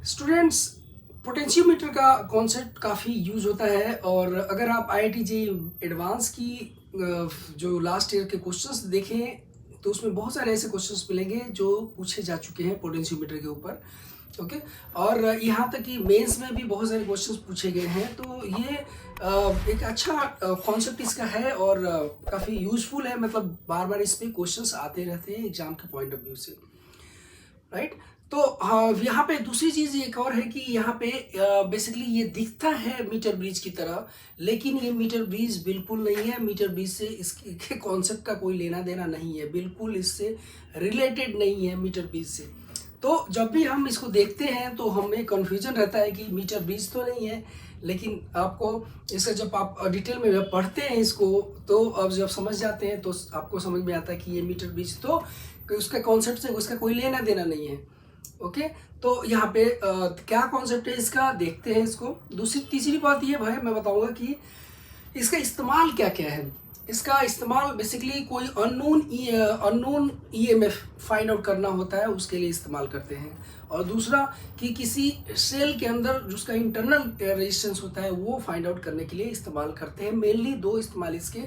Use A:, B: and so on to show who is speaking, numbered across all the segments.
A: Students, potentiometer का concept काफ़ी use होता है और अगर आप IIT JEE एडवांस की जो लास्ट ईयर के क्वेश्चंस देखें तो उसमें बहुत सारे ऐसे क्वेश्चंस मिलेंगे जो पूछे जा चुके हैं पोटेंशियोमीटर के ऊपर। ओके, और यहाँ तक कि मेंस में भी बहुत सारे क्वेश्चंस पूछे गए हैं। तो ये एक अच्छा कॉन्सेप्ट इसका है और काफ़ी यूजफुल है। मतलब बार बार इस पे क्वेश्चंस आते रहते हैं एग्जाम के पॉइंट ऑफ व्यू से, राइट। तो हाँ, यहाँ पे दूसरी चीज़ एक और है कि यहाँ पे बेसिकली ये दिखता है मीटर ब्रिज की तरह, लेकिन ये मीटर ब्रिज बिल्कुल नहीं है। मीटर ब्रिज से इसके कॉन्सेप्ट का कोई लेना देना नहीं है, बिल्कुल इससे रिलेटेड नहीं है मीटर ब्रिज से। तो जब भी हम इसको देखते हैं तो हमें कन्फ्यूजन रहता है कि मीटर ब्रिज तो नहीं है, लेकिन आपको इसका जब आप डिटेल में जब पढ़ते हैं इसको तो अब जब समझ जाते हैं तो आपको समझ में आता है कि ये मीटर ब्रिज तो उसका कॉन्सेप्ट से उसका कोई लेना देना नहीं है। ओके, तो यहाँ पे क्या कॉन्सेप्ट है इसका, देखते हैं इसको। तीसरी बात ये भाई मैं बताऊंगा कि इसका इस्तेमाल क्या क्या है। इसका इस्तेमाल बेसिकली कोई अननोन EMF फाइंड आउट करना होता है, उसके लिए इस्तेमाल करते हैं। और दूसरा कि किसी सेल के अंदर जिसका इंटरनल रेजिस्टेंस होता है वो फाइंड आउट करने के लिए इस्तेमाल करते हैं। मेनली दो इस्तेमाल इसके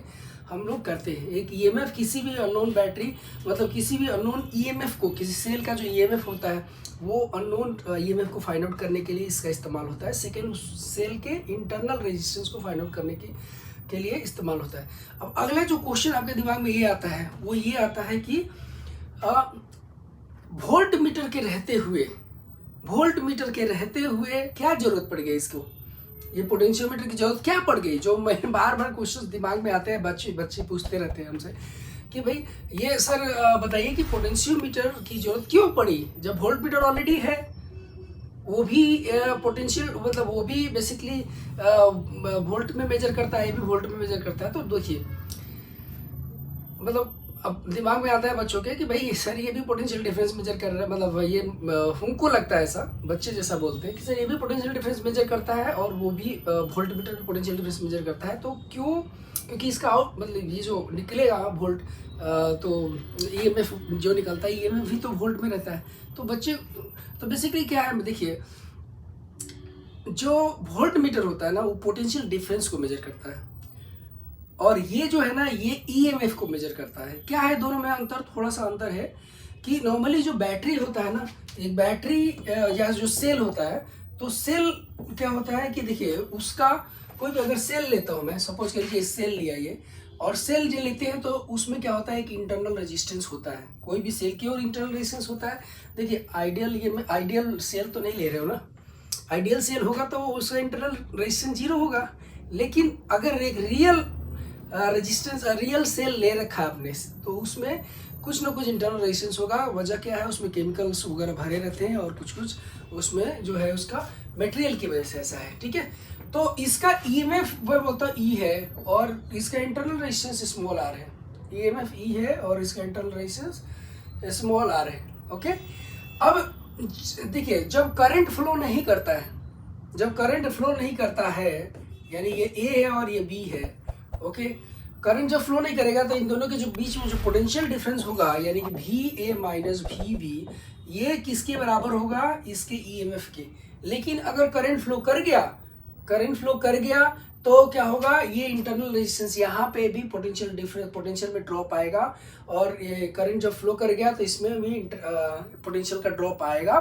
A: हम लोग करते हैं। एक EMF, किसी भी अननोन बैटरी मतलब किसी भी अननोन EMF को, किसी सेल का जो EMF होता है वो अननोन EMF को फाइंड आउट करने के लिए इसका इस्तेमाल होता है। सेकेंड, उस सेल के इंटरनल रेजिस्टेंस को फाइंड आउट करने के लिए इस्तेमाल होता है। अब अगला जो क्वेश्चन आपके दिमाग में ये आता है वो ये आता है कि वोल्ट मीटर के रहते हुए क्या जरूरत पड़ गई इसको, ये पोटेंशियोमीटर की जरूरत क्या पड़ गई। जो मैं बार बार क्वेश्चन दिमाग में आते हैं, बच्चे पूछते रहते हैं हमसे कि भाई ये सर बताइए कि पोटेंशियोमीटर की जरूरत क्यों पड़ी जब वोल्ट मीटर ऑलरेडी है, वो भी पोटेंशियल मतलब वो भी बेसिकली वोल्ट में मेजर करता है, ये भी वोल्ट में मेजर करता है। तो देखिए मतलब अब दिमाग में आता है बच्चों के कि भाई सर ये भी पोटेंशियल डिफरेंस मेजर कर रहा है। मतलब ये उनको लगता है ऐसा, बच्चे जैसा बोलते हैं कि सर ये भी पोटेंशियल डिफरेंस मेजर करता है और वो भी वोल्ट मीटर में पोटेंशियल डिफरेंस मेजर करता है। तो क्यों? क्योंकि इसका आउट मतलब ये जो निकलेगा वोल्ट तो EMF जो निकलता है EMF भी तो वोल्ट में रहता है। तो बच्चे तो बेसिकली क्या है, देखिए जो वोल्ट मीटर होता है ना वो पोटेंशियल डिफरेंस को मेजर करता है और ये जो है ना ये EMF को मेजर करता है। क्या है दोनों में अंतर? थोड़ा सा अंतर है कि नॉर्मली जो बैटरी होता है ना, एक बैटरी या जो सेल होता है, तो सेल क्या होता है कि देखिए उसका कोई भी अगर सेल लेता हूँ मैं, सपोज करिए सेल लिया ये, और सेल जो लेते हैं तो उसमें क्या होता है कि इंटरनल रेजिस्टेंस होता है। कोई भी सेल की और इंटरनल रेजिस्टेंस होता है। देखिए आइडियल सेल तो नहीं ले रहे हो ना, आइडियल सेल होगा तो उसका इंटरनल रेजिस्टेंस 0 होगा। लेकिन अगर एक रियल सेल ले रखा है आपने तो उसमें कुछ ना कुछ इंटरनल रेजिस्टेंस होगा। वजह क्या है? उसमें केमिकल्स वगैरह भरे रहते हैं और कुछ उसमें जो है उसका मटेरियल की वजह से ऐसा है, ठीक है। तो इसका EMF वह बोलता E है और इसका इंटरनल रेजिस्टेंस स्मॉल r है। EMF E है और इसका इंटरनल रेजिस्टेंस स्मॉल r है। ओके, अब देखिए जब करंट फ्लो नहीं करता है, यानी ये A है और ये B है। ओके, करंट जब फ्लो नहीं करेगा तो इन दोनों के जो बीच में जो पोटेंशियल डिफरेंस होगा यानी कि VA माइनस VB, ये किसके बराबर होगा? इसके EMF के। लेकिन अगर करंट फ्लो कर गया तो क्या होगा? ये इंटरनल रेजिस्टेंस यहाँ पे भी पोटेंशियल में ड्रॉप आएगा और ये करंट जब फ्लो कर गया तो इसमें भी पोटेंशियल का ड्रॉप आएगा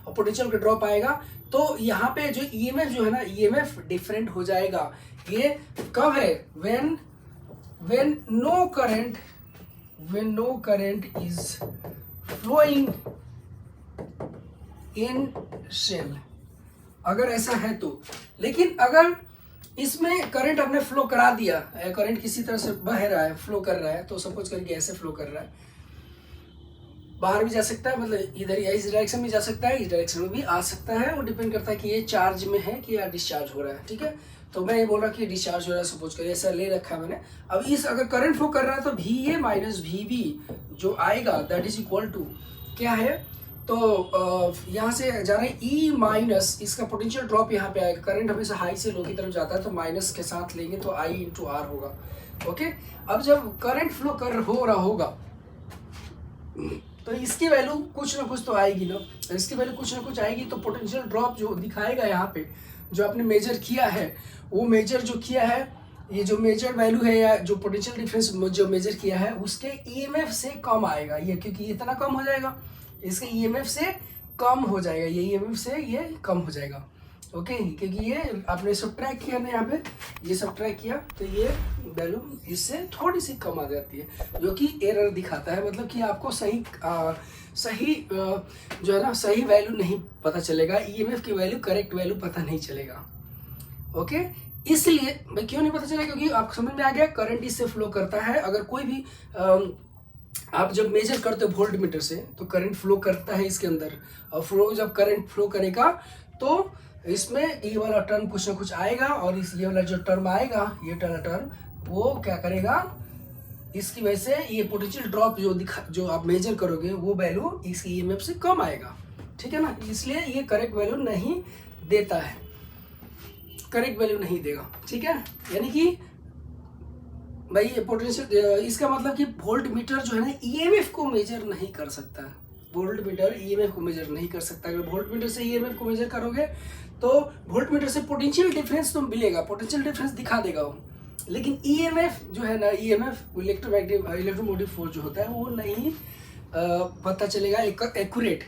A: और पोटेंशियल का ड्रॉप आएगा तो यहाँ पे जो EMF जो है ना EMF डिफरेंट हो जाएगा। ये कब है? when no current is flowing in cell, अगर ऐसा है तो। लेकिन अगर इसमें करंट आपने फ्लो करा दिया, करंट किसी तरह से बह रहा है, फ्लो कर रहा है, तो सपोज करके ऐसे फ्लो कर रहा है, बाहर भी जा सकता है, मतलब इधर या इस डायरेक्शन में जा सकता है, इस डायरेक्शन में भी आ सकता है। वो डिपेंड करता है कि ये चार्ज में है कि या डिस्चार्ज हो रहा है, ठीक है। तो मैं ये बोल रहा कि डिस्चार्ज हो रहा है, सपोज करिए ऐसा ले रखा है मैंने। अब इस अगर करंट फ्लो कर रहा है तो VA माइनस VB जो आएगा दैट इज इक्वल टू क्या है? तो यहाँ से जा रहा है E माइनस इसका पोटेंशियल ड्रॉप यहाँ पे आएगा। करंट हमेशा हाई से लो की तरफ जाता है तो माइनस के साथ लेंगे तो I इंटू R होगा। ओके, अब जब करंट फ्लो हो रहा होगा तो इसकी वैल्यू कुछ ना कुछ तो आएगी ना, इसकी वैल्यू कुछ ना कुछ आएगी। तो पोटेंशियल ड्रॉप जो दिखाएगा यहाँ पे, जो आपने मेजर किया है, वो मेजर जो किया है, ये जो मेजर वैल्यू है या जो पोटेंशियल डिफरेंस जो मेजर किया है उसके ईएमएफ से कम आएगा ये, क्योंकि इतना कम हो जाएगा, इसके ईएमएफ से कम हो जाएगा, ये ईएमएफ से ये कम हो जाएगा। ओके, क्योंकि ये आपने सब ट्रैक किया ना, यहाँ पे ये सब ट्रैक किया तो ये वैल्यू इससे थोड़ी सी कम आ जाती है, जो कि एरर दिखाता है, मतलब कि आपको सही जो है ना सही वैल्यू नहीं पता चलेगा, ईएमएफ की वैल्यू करेक्ट वैल्यू पता नहीं चलेगा। ओके, इसलिए भाई क्यों नहीं पता चलेगा, क्योंकि आपको समझ में आ गया करंट इससे फ्लो करता है। अगर कोई भी आप जब मेजर करते हो वोल्ट मीटर से तो करंट फ्लो करता है इसके अंदर, और फ्लो जब करंट फ्लो करेगा तो इसमें ये वाला टर्म कुछ ना कुछ आएगा, और ये वाला जो टर्म आएगा, ये टर्म वो क्या करेगा, इसकी वजह से ये पोटेंशियल ड्रॉप जो आप मेजर करोगे वो वैल्यू इस ईएमएफ से कम आएगा, ठीक है ना। इसलिए ये करेक्ट वैल्यू नहीं देता है, करेक्ट वैल्यू नहीं देगा, ठीक है। यानी कि भाई ये पोटेंशियल, इसका मतलब कि वोल्ट मीटर जो है ना ईएमएफ को मेजर नहीं कर सकता, वोल्ट मीटर ईएमएफ को मेजर नहीं कर सकता। अगर वोल्ट मीटर से ईएमएफ को मेजर करोगे तो वोल्ट मीटर से पोटेंशियल डिफरेंस तो मिलेगा, पोटेंशियल डिफरेंस दिखा देगा वो, लेकिन ईएमएफ जो है ना, ईएमएफ इलेक्ट्रोमोटिव फोर्स जो होता है वो नहीं पता चलेगा एक्यूरेट।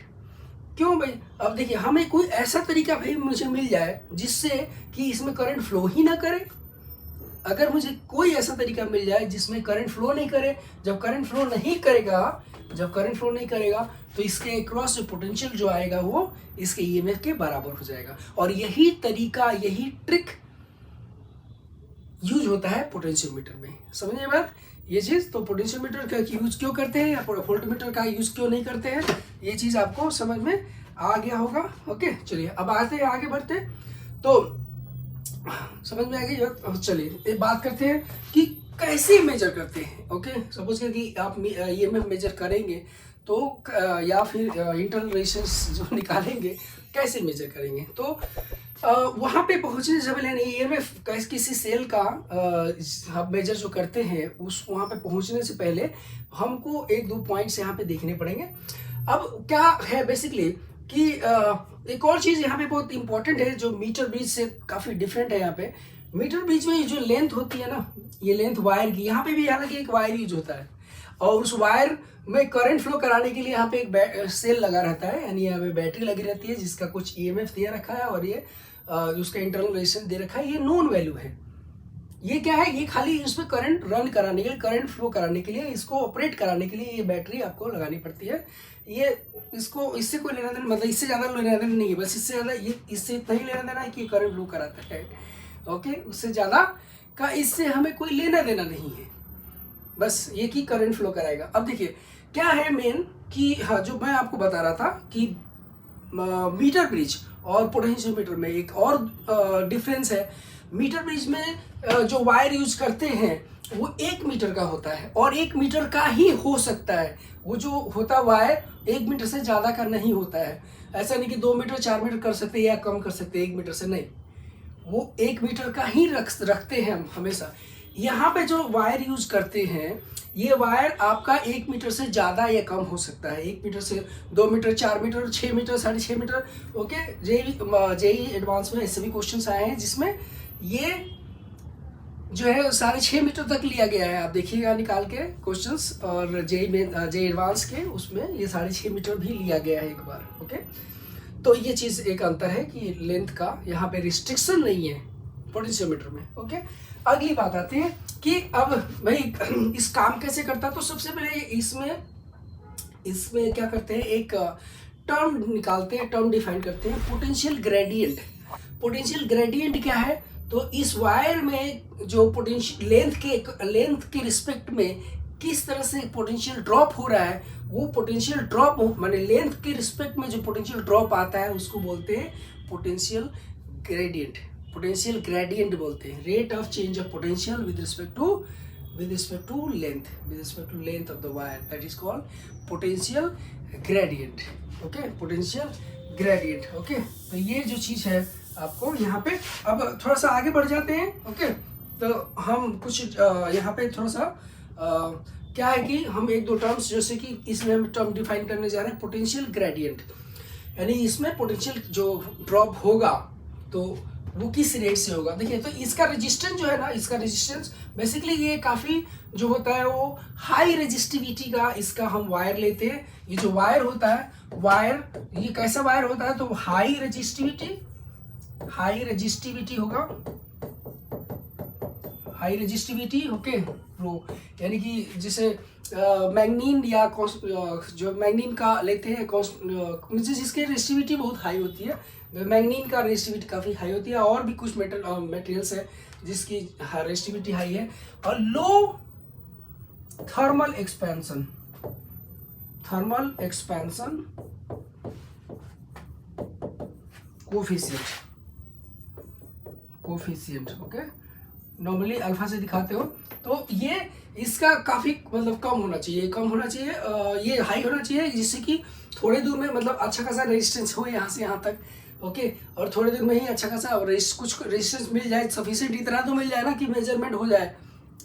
A: क्यों भाई, अब देखिए हमें कोई ऐसा तरीका भाई मुझे मिल जाए जिससे कि इसमें करंट फ्लो ही ना करे। अगर मुझे कोई ऐसा तरीका मिल जाए जिसमें करंट फ्लो नहीं करे, जब करंट फ्लो नहीं करेगा तो इसके अक्रॉस जो पोटेंशियल जो आएगा वो इसके ईएमएफ के बराबर हो जाएगा। और यही तरीका, यही ट्रिक यूज होता है पोटेंशियोमीटर में, समझिए बात ये चीज। तो पोटेंशियोमीटर का यूज क्यों करते हैं या वोल्टमीटर का यूज क्यों नहीं करते हैं, ये चीज आपको समझ में आ गया होगा। ओके, चलिए अब आते हैं, आगे बढ़ते, तो समझ में आ गई। चलिए एक बात करते हैं कि कैसे मेजर करते हैं। ओके, सपोज कि आप ईएमएफ मेजर करेंगे तो या फिर इंटरनल रेजिस्टेंस जो निकालेंगे कैसे मेजर करेंगे, तो वहाँ पे पहुँचने से पहले ईएमएफ किसी सेल का हम मेजर जो करते हैं उस वहाँ पे पहुँचने से पहले हमको एक दो पॉइंट्स यहाँ पे देखने पड़ेंगे। अब क्या है बेसिकली कि एक और चीज़ यहाँ पे बहुत इंपॉर्टेंट है जो मीटर ब्रिज से काफ़ी डिफरेंट है। यहाँ पे मीटर ब्रिज में जो लेंथ होती है ना, ये लेंथ वायर की, यहाँ पे भी हालांकि एक वायर यूज होता है, और उस वायर में करंट फ्लो कराने के लिए यहाँ पे एक सेल लगा रहता है, यानी यहाँ पे बैटरी लगी रहती है जिसका कुछ ईएमएफ दे रखा है, और ये उसका इंटरनल रेजिस्टेंस दे रखा है। ये नोन वैल्यू है, ये क्या है, ये खाली इसमें करंट रन कराने के लिए, करंट फ्लो कराने के लिए, इसको ऑपरेट कराने के लिए ये बैटरी आपको लगानी पड़ती है। ये इसको इससे कोई लेना देना, मतलब इससे ज़्यादा लेना देना नहीं है, बस इससे ज़्यादा ये इससे इतना ही लेना देना है कि करंट फ्लो कराता है। ओके, उससे ज़्यादा का इससे हमें कोई लेना देना नहीं है, बस ये कि करंट फ्लो कराएगा। अब देखिए क्या है मेन कि हाँ, जो मैं आपको बता रहा था कि मीटर ब्रिज और पोटेंशियोमीटर में एक और डिफरेंस है। मीटर ब्रिज में जो वायर यूज करते हैं वो 1 मीटर का होता है, और 1 मीटर का ही हो सकता है। वो जो होता वायर 1 मीटर से ज़्यादा का नहीं होता है। ऐसा नहीं कि 2 मीटर 4 मीटर कर सकते या कम कर सकते 1 मीटर से, नहीं, वो 1 मीटर का ही रखते हैं हम हमेशा। यहाँ पे जो वायर यूज करते हैं, ये वायर आपका 1 मीटर से ज़्यादा या कम हो सकता है। 1 मीटर से 2 meter, 4 meter, 6 meter, 6.5 meter. Okay, JEE advance में ऐसे भी क्वेश्चन आए हैं जिसमें ये जो है 6.5 मीटर तक लिया गया है। आप देखिएगा निकाल के क्वेश्चंस, और जेई एडवांस के उसमें ये 6.5 मीटर भी लिया गया है एक बार। ओके, तो ये चीज़ एक अंतर है कि लेंथ का यहाँ पे रिस्ट्रिक्शन नहीं है पोटेंशियोमीटर में। ओके, अगली बात आती है कि अब भाई इस काम कैसे करता है। तो सबसे पहले इसमें क्या करते हैं, एक टर्म निकालते हैं, टर्म डिफाइन करते हैं, पोटेंशियल ग्रेडियंट। पोटेंशियल ग्रेडियंट क्या है, तो इस वायर में जो पोटेंशियल लेंथ के रिस्पेक्ट में किस तरह से पोटेंशियल ड्रॉप हो रहा है, वो पोटेंशियल ड्रॉप माने लेंथ के रिस्पेक्ट में जो पोटेंशियल ड्रॉप आता है उसको बोलते हैं पोटेंशियल ग्रेडियंट। पोटेंशियल ग्रेडियंट बोलते हैं rate of change of potential with respect to length of the wire, that is called potential gradient. Okay, potential gradient. Okay, तो ये जो चीज़ है आपको यहाँ पे, अब थोड़ा सा आगे बढ़ जाते हैं। ओके, तो हम कुछ यहाँ पे थोड़ा सा क्या है कि हम एक दो टर्म्स, जैसे कि इसमें हम टर्म डिफाइन करने जा रहे हैं पोटेंशियल ग्रेडियंट, यानी इसमें पोटेंशियल जो ड्रॉप होगा तो वो किस रेट से होगा। देखिए तो इसका रेजिस्टेंस जो है ना, इसका रेजिस्टेंस बेसिकली ये काफ़ी जो होता है वो हाई रेजिस्टिविटी का इसका हम वायर लेते हैं। ये जो वायर होता है, वायर ये कैसा वायर होता है, तो हाई रेजिस्टिविटी होगा, हाई रेजिस्टिविटी ओके प्रो, यानी कि जैसे मैग्नीन या जो मैग्नीन का लेते हैं जिसकी रेजिस्टिविटी बहुत हाई होती है, मैग्नीन का रेजिस्टिविटी काफ़ी हाई होती है, और भी कुछ मटेरियल्स है जिसकी रेजिस्टिविटी हाई है। और लो thermal expansion coefficient okay, normally alpha से दिखाते हो, तो ये इसका काफ़ी मतलब कम होना चाहिए, ये हाई होना चाहिए, जिससे कि थोड़े दूर में मतलब अच्छा खासा रेजिस्टेंस हो यहाँ से यहाँ तक ओके, और थोड़े दूर में ही अच्छा खासा कुछ रेजिस्टेंस मिल जाए, सफिशिएंट इतना तो मिल जाए ना कि मेजरमेंट हो जाए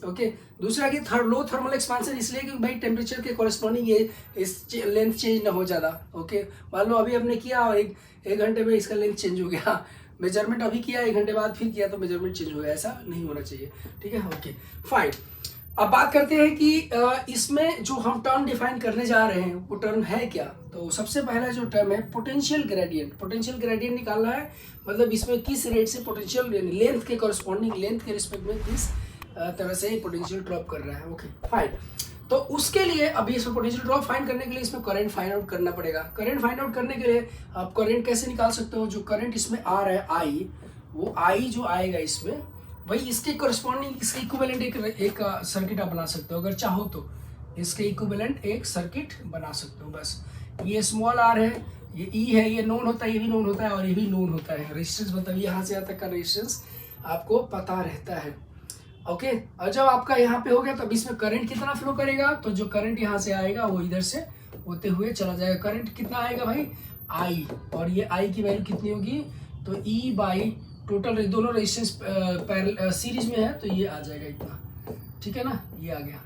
A: ओके। दूसरा कि लो थर्मल एक्सपेंशन इसलिए कि भाई टेम्परेचर के कॉरेस्पॉन्डिंग ये इस लेंथ चेंज ना हो ज़्यादा ओके। मान लो अभी हमने किया और एक घंटे में इसका लेंथ चेंज हो गया, मेजरमेंट अभी किया 1 घंटे बाद फिर किया तो मेजरमेंट चेंज हो गया, ऐसा नहीं होना चाहिए, ठीक है ओके फाइन। अब बात करते हैं कि इसमें जो हम टर्म डिफाइन करने जा रहे हैं वो टर्म है क्या। तो सबसे पहला जो टर्म है पोटेंशियल ग्रेडियंट निकालना है, मतलब इसमें किस रेट से पोटेंशियल लेंथ के कॉरेस्पॉन्डिंग, लेंथ के रिस्पेक्ट में किस तरह से पोटेंशियल ड्रॉप कर रहा है ओके फाइन। तो उसके लिए अभी इसमें पोटेंशियल ड्रॉप फाइंड करने के लिए इसमें करंट फाइंड आउट करना पड़ेगा। करंट फाइंड आउट करने के लिए आप करंट कैसे निकाल सकते हो, जो करंट इसमें आ रहा है आई, वो आई जो आएगा इसमें भाई इसके कॉरेस्पॉन्डिंग इसके इक्विवेलेंट एक सर्किट आप बना सकते हो, अगर चाहो तो इसके इक्विवेलेंट एक सर्किट बना सकते हो। बस ये स्मॉल आर है, ये ई है, ये नोन होता है, ये भी नोन होता है और ये भी नोन होता है। रेजिस्टेंस मतलब यहाँ से यहाँ तक का रेजिस्टेंस आपको पता रहता है ओके। और जब आपका यहाँ पे हो गया तब इसमें करंट कितना फ्लो करेगा, तो जो करंट यहाँ से आएगा वो इधर से होते हुए चला जाएगा। करंट कितना आएगा भाई आई, और ये आई की वैल्यू कितनी होगी, तो ई बाई टोटल दोनों रेजिस्टेंस सीरीज में है तो ये आ जाएगा इतना, ठीक है ना, ये आ गया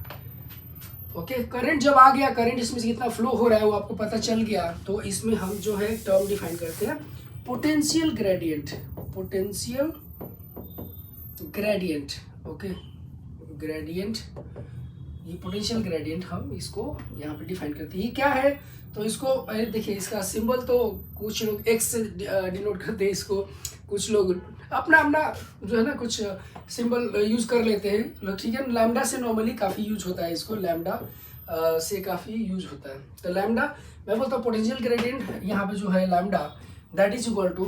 A: ओके। करंट जब आ गया, करंट इसमें से कितना फ्लो हो रहा है वो आपको पता चल गया, तो इसमें हम जो है टर्म डिफाइन करते हैं पोटेंशियल ग्रेडियंट ओके। ग्रेडियंट, ये पोटेंशियल ग्रेडियंट हम इसको यहाँ पे डिफाइन करते हैं। ये क्या है, तो इसको देखिए इसका सिंबल तो कुछ लोग एक्स से डिनोट करते हैं इसको, कुछ लोग अपना जो है ना कुछ सिंबल यूज कर लेते हैं, ठीक है। लैम्डा से नॉर्मली काफ़ी यूज होता है इसको, लैम्डा से काफ़ी यूज होता है। तो लैम्डा मैं बोलता हूँ पोटेंशियल ग्रेडियंट यहाँ पे जो है lambda that is equal to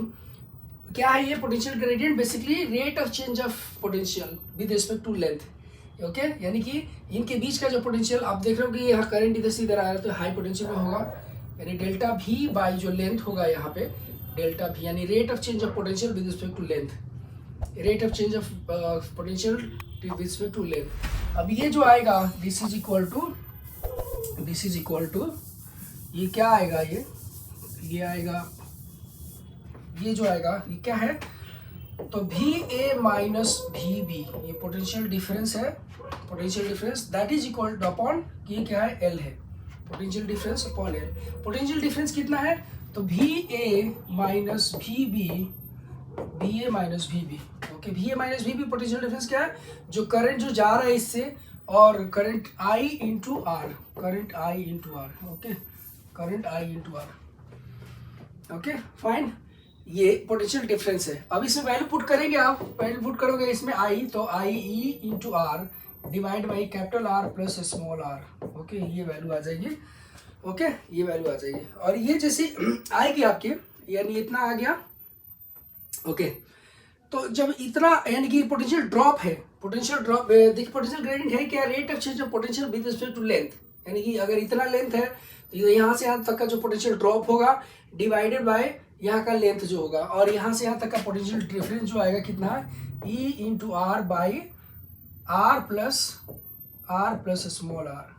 A: क्या है, ये potential gradient basically rate of change of potential with respect to length okay. यानी कि इनके बीच का जो पोटेंशियल आप देख रहे हो कि यहाँ करंट इधर से इधर आ रहा है तो हाई पोटेंशियल में होगा, यानी डेल्टा भी बाई जो लेंथ होगा यहाँ पे डेल्टा भी, यानी rate of change of potential with respect to length, rate of change of potential with respect to length. अब ये जो आएगा दिस इज इक्वल टू ये क्या आएगा, ये आएगा, ये जो आएगा ये क्या है, तो भी ए माइनस भी बी, ये पोटेंशियल डिफरेंस है, potential difference that is equal two upon ये क्या है एल है, potential difference upon L. Potential difference कितना है, तो भी ए माइनस भी बी, बी ए माइनस भी बी ओके। भी ए माइनस भी बी पोटेंशियल डिफरेंस क्या है, जो करंट जो जा रहा है इससे और current I into R, current I into R okay, current I into R okay fine. ये पोटेंशियल डिफरेंस है। अब इसमें वैल्यू पुट करेंगे, आप वैल्यू पुट करोगे इसमें आई, तो I E into R divide by capital R plus small are okay, ये वैल्यू आ जाएगी ओके, ये वैल्यू आ जाएगी। और ये जैसे आएगी आपके, यानी इतना आ गया ओके। तो जब इतना यानी कि पोटेंशियल ड्रॉप है, पोटेंशियल ड्रॉप देखिए पोटेंशियल ग्रेडियंट है क्या, rate of change of potential with respect to length, यानी कि अगर इतना लेंथ है तो यहाँ से यहाँ तक का जो पोटेंशियल ड्रॉप होगा डिवाइडेड बाय यहाँ का लेंथ जो होगा, और यहाँ से यहाँ तक का पोटेंशियल डिफरेंस जो आएगा कितना है E into R by R plus small R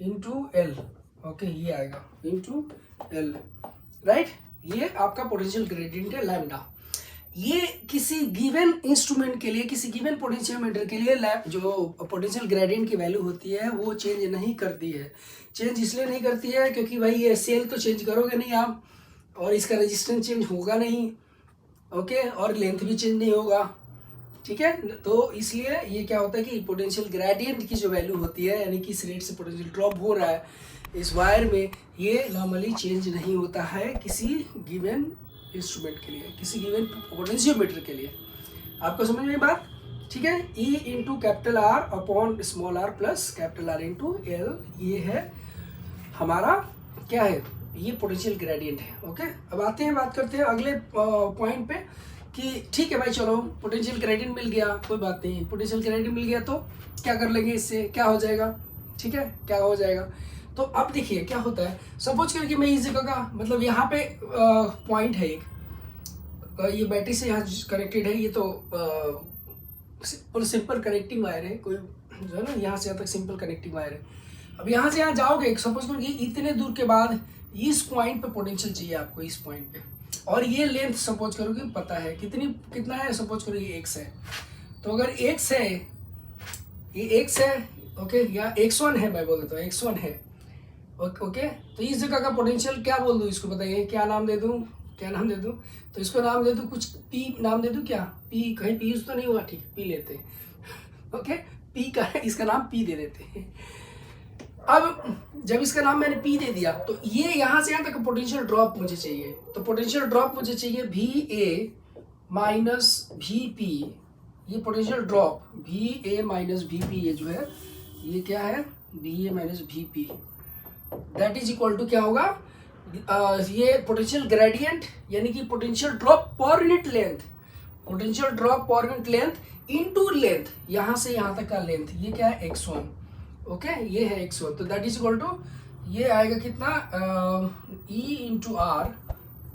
A: into L okay, ये आएगा इंटू एल राइट। ये आपका पोटेंशियल ग्रेडियंट है लैम्डा। ये किसी गिवन इंस्ट्रूमेंट के लिए, किसी गिवन पोटेंशियोमीटर के लिए जो पोटेंशियल ग्रेडियंट की वैल्यू होती है वो चेंज नहीं करती है। चेंज इसलिए नहीं करती है क्योंकि भाई ये सेल तो चेंज करोगे नहीं आप, और इसका रेजिस्टेंस चेंज होगा नहीं, ओके, और लेंथ भी चेंज नहीं होगा, ठीक है। तो इसलिए ये क्या होता है कि पोटेंशियल ग्रेडियंट की जो वैल्यू होती है, यानी कि इस रेट से पोटेंशियल ड्रॉप हो रहा है इस वायर में, ये नॉर्मली चेंज नहीं होता है किसी गिवन इंस्ट्रूमेंट के लिए, किसी गिवन पोटेंशियोमीटर के लिए। आपको समझ में बात, ठीक है। E into capital R upon small R plus capital R into L, ये है हमारा क्या है, ये पोटेंशियल ग्रेडियंट है, ओके। अब आते हैं, बात करते हैं अगले पॉइंट पे कि ठीक है भाई चलो पोटेंशियल ग्रेडियंट मिल गया, कोई बात नहीं, पोटेंशियल ग्रेडियंट मिल गया तो क्या कर लेंगे, इससे क्या हो जाएगा, ठीक है, क्या हो जाएगा। तो अब देखिए क्या होता है, सपोज करके मैं इस जगह का मतलब यहाँ पे पॉइंट है एक, ये बैटरी से यहाँ कनेक्टेड है, ये तो सिंपल कनेक्टिंग वायर है, कोई जो है ना यहाँ से यहाँ तक सिंपल कनेक्टिंग वायर है। अब यहाँ से यहाँ जाओगे, सपोज करो कि इतने दूर के बाद इस पॉइंट पे पोटेंशियल चाहिए आपको, इस पॉइंट पे, और ये लेंथ सपोज करो कि पता है कितना है, सपोज करो ये x है। तो अगर x है, ये x है, ओके, या x1 है, मैं बोल देता हूँ x1 है, ओके। तो इस जगह का पोटेंशियल क्या बोल दूँ इसको, बताइए क्या नाम दे दूँ, क्या नाम दे दूँ। तो इसको नाम दे दूँ कुछ p नाम दे दूँ, क्या p, कहीं p यूज तो नहीं हुआ, ठीक है, p लेते हैं, ओके, p का इसका नाम p दे देते हैं। अब जब इसका नाम मैंने p दे दिया तो ये यहाँ से यहाँ तक पोटेंशियल ड्रॉप मुझे चाहिए, तो पोटेंशियल ड्रॉप मुझे चाहिए VA माइनस VP, ये potential drop VA minus VP, ये जो है ये क्या है, VA minus VP, that is equal to क्या होगा, ये पोटेंशियल ग्रेडियंट यानी कि potential drop per unit length, potential drop per unit length into length, यहाँ से यहाँ तक का लेंथ, ये क्या है x1, ओके, ये है x1, तो दैट इज इक्वल टू ये आएगा कितना, E into R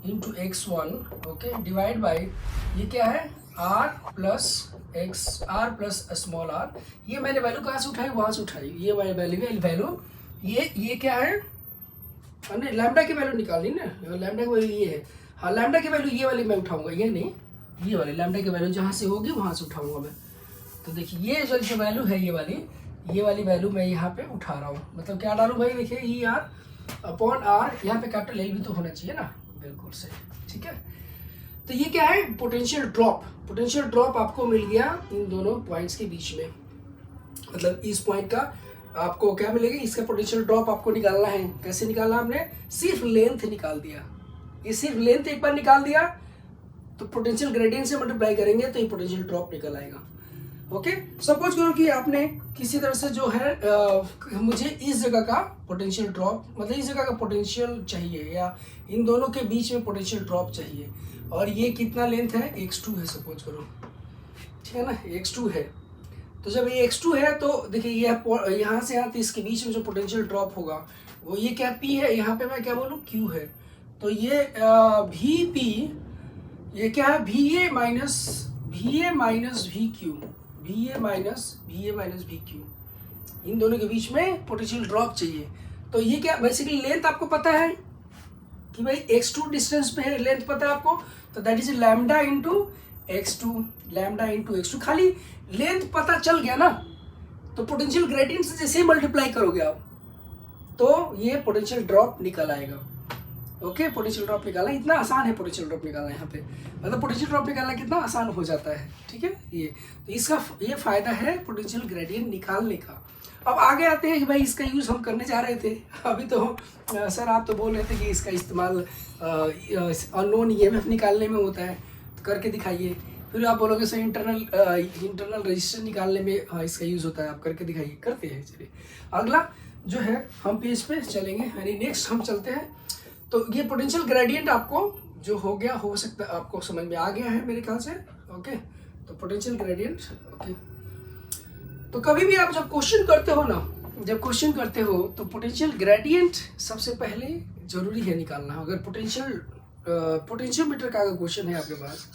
A: into x1, okay, divide by ये क्या है r प्लस स्मॉल r, ये मैंने वैल्यू कहाँ से उठाई, वहाँ से उठाई, ये वैल्यू ये क्या है, हमने लैम्डा की वैल्यू निकाली ना, लैम्डा की वैल्यू ये है, हाँ लैम्डा की वैल्यू ये वाली मैं उठाऊंगा, ये नहीं, ये वाली लैम्डा की वैल्यू जहाँ से होगी वहाँ से उठाऊंगा मैं। तो देखिए ये जो वैल्यू है, ये वाली वैल्यू मैं यहाँ पे उठा रहा हूँ, मतलब क्या डालूँ भाई, देखिए ई आर अपॉन आर, यहाँ पे कैपिटल एल भी तो होना चाहिए ना, बिल्कुल सही, ठीक है। तो ये क्या है, पोटेंशियल ड्रॉप आपको मिल गया इन दोनों पॉइंट्स के बीच में, मतलब इस पॉइंट का आपको क्या मिलेगा, इसका पोटेंशियल ड्रॉप आपको निकालना है। कैसे निकालना, हमने सिर्फ लेंथ निकाल दिया, ये सिर्फ लेंथ एक बार निकाल दिया तो पोटेंशियल ग्रेडियंट से मल्टीप्लाई करेंगे तो ये पोटेंशियल ड्रॉप निकल आएगा, ओके। सपोज करो कि आपने किसी तरह से जो है मुझे इस जगह का पोटेंशियल ड्रॉप, मतलब इस जगह का पोटेंशियल चाहिए, या इन दोनों के बीच में पोटेंशियल ड्रॉप चाहिए, और ये कितना लेंथ है, x2 है सपोज करो, ठीक है ना, x2 है। तो जब ये x2 है तो देखिए ये यहाँ से यहाँ इसके बीच में जो पोटेंशियल ड्रॉप होगा वो ये क्या P है, यहाँ पे मैं क्या बोलूँ Q है, तो ये VP, ये क्या है VA minus VQ, VA minus VQ, इन दोनों के बीच में पोटेंशियल ड्रॉप चाहिए। तो ये क्या, बेसिकली लेंथ आपको पता है कि भाई x2 डिस्टेंस पे है, लेंथ पता है आपको, तो that is lambda into x2, खाली लेंथ पता चल गया ना, तो पोटेंशियल ग्रेडियंट से जैसे ही मल्टीप्लाई करोगे आप तो ये पोटेंशियल ड्रॉप निकल आएगा, ओके। पोटेंशियल ड्रॉप निकालना इतना आसान है, पोटेंशियल ड्रॉप निकालना यहाँ पे, मतलब पोटेंशियल ड्रॉप निकालना कितना आसान हो जाता है, ठीक है। ये तो इसका ये फायदा है पोटेंशियल ग्रेडियंट निकालने का। अब आगे आते हैं कि भाई इसका यूज़ हम करने जा रहे थे, अभी तो सर आप तो बोल रहे थे कि इसका इस्तेमाल अननोन ईएमएफ निकालने में होता है, तो करके दिखाइए। फिर आप बोलोगे सर इंटरनल रजिस्टर निकालने में इसका यूज़ होता है, आप करके दिखाइए, करते हैं। चलिए अगला जो है हम पेज पे चलेंगे, यानी नेक्स्ट हम चलते हैं। तो ये पोटेंशियल ग्रेडियंट आपको जो हो गया, हो सकता है आपको समझ में आ गया है मेरे ख्याल से, ओके। तो पोटेंशियल ग्रेडियंट, ओके। तो कभी भी आप जब क्वेश्चन करते हो ना, तो पोटेंशियल ग्रेडियंट सबसे पहले जरूरी है निकालना। अगर पोटेंशियोमीटर का अगर क्वेश्चन है आपके पास,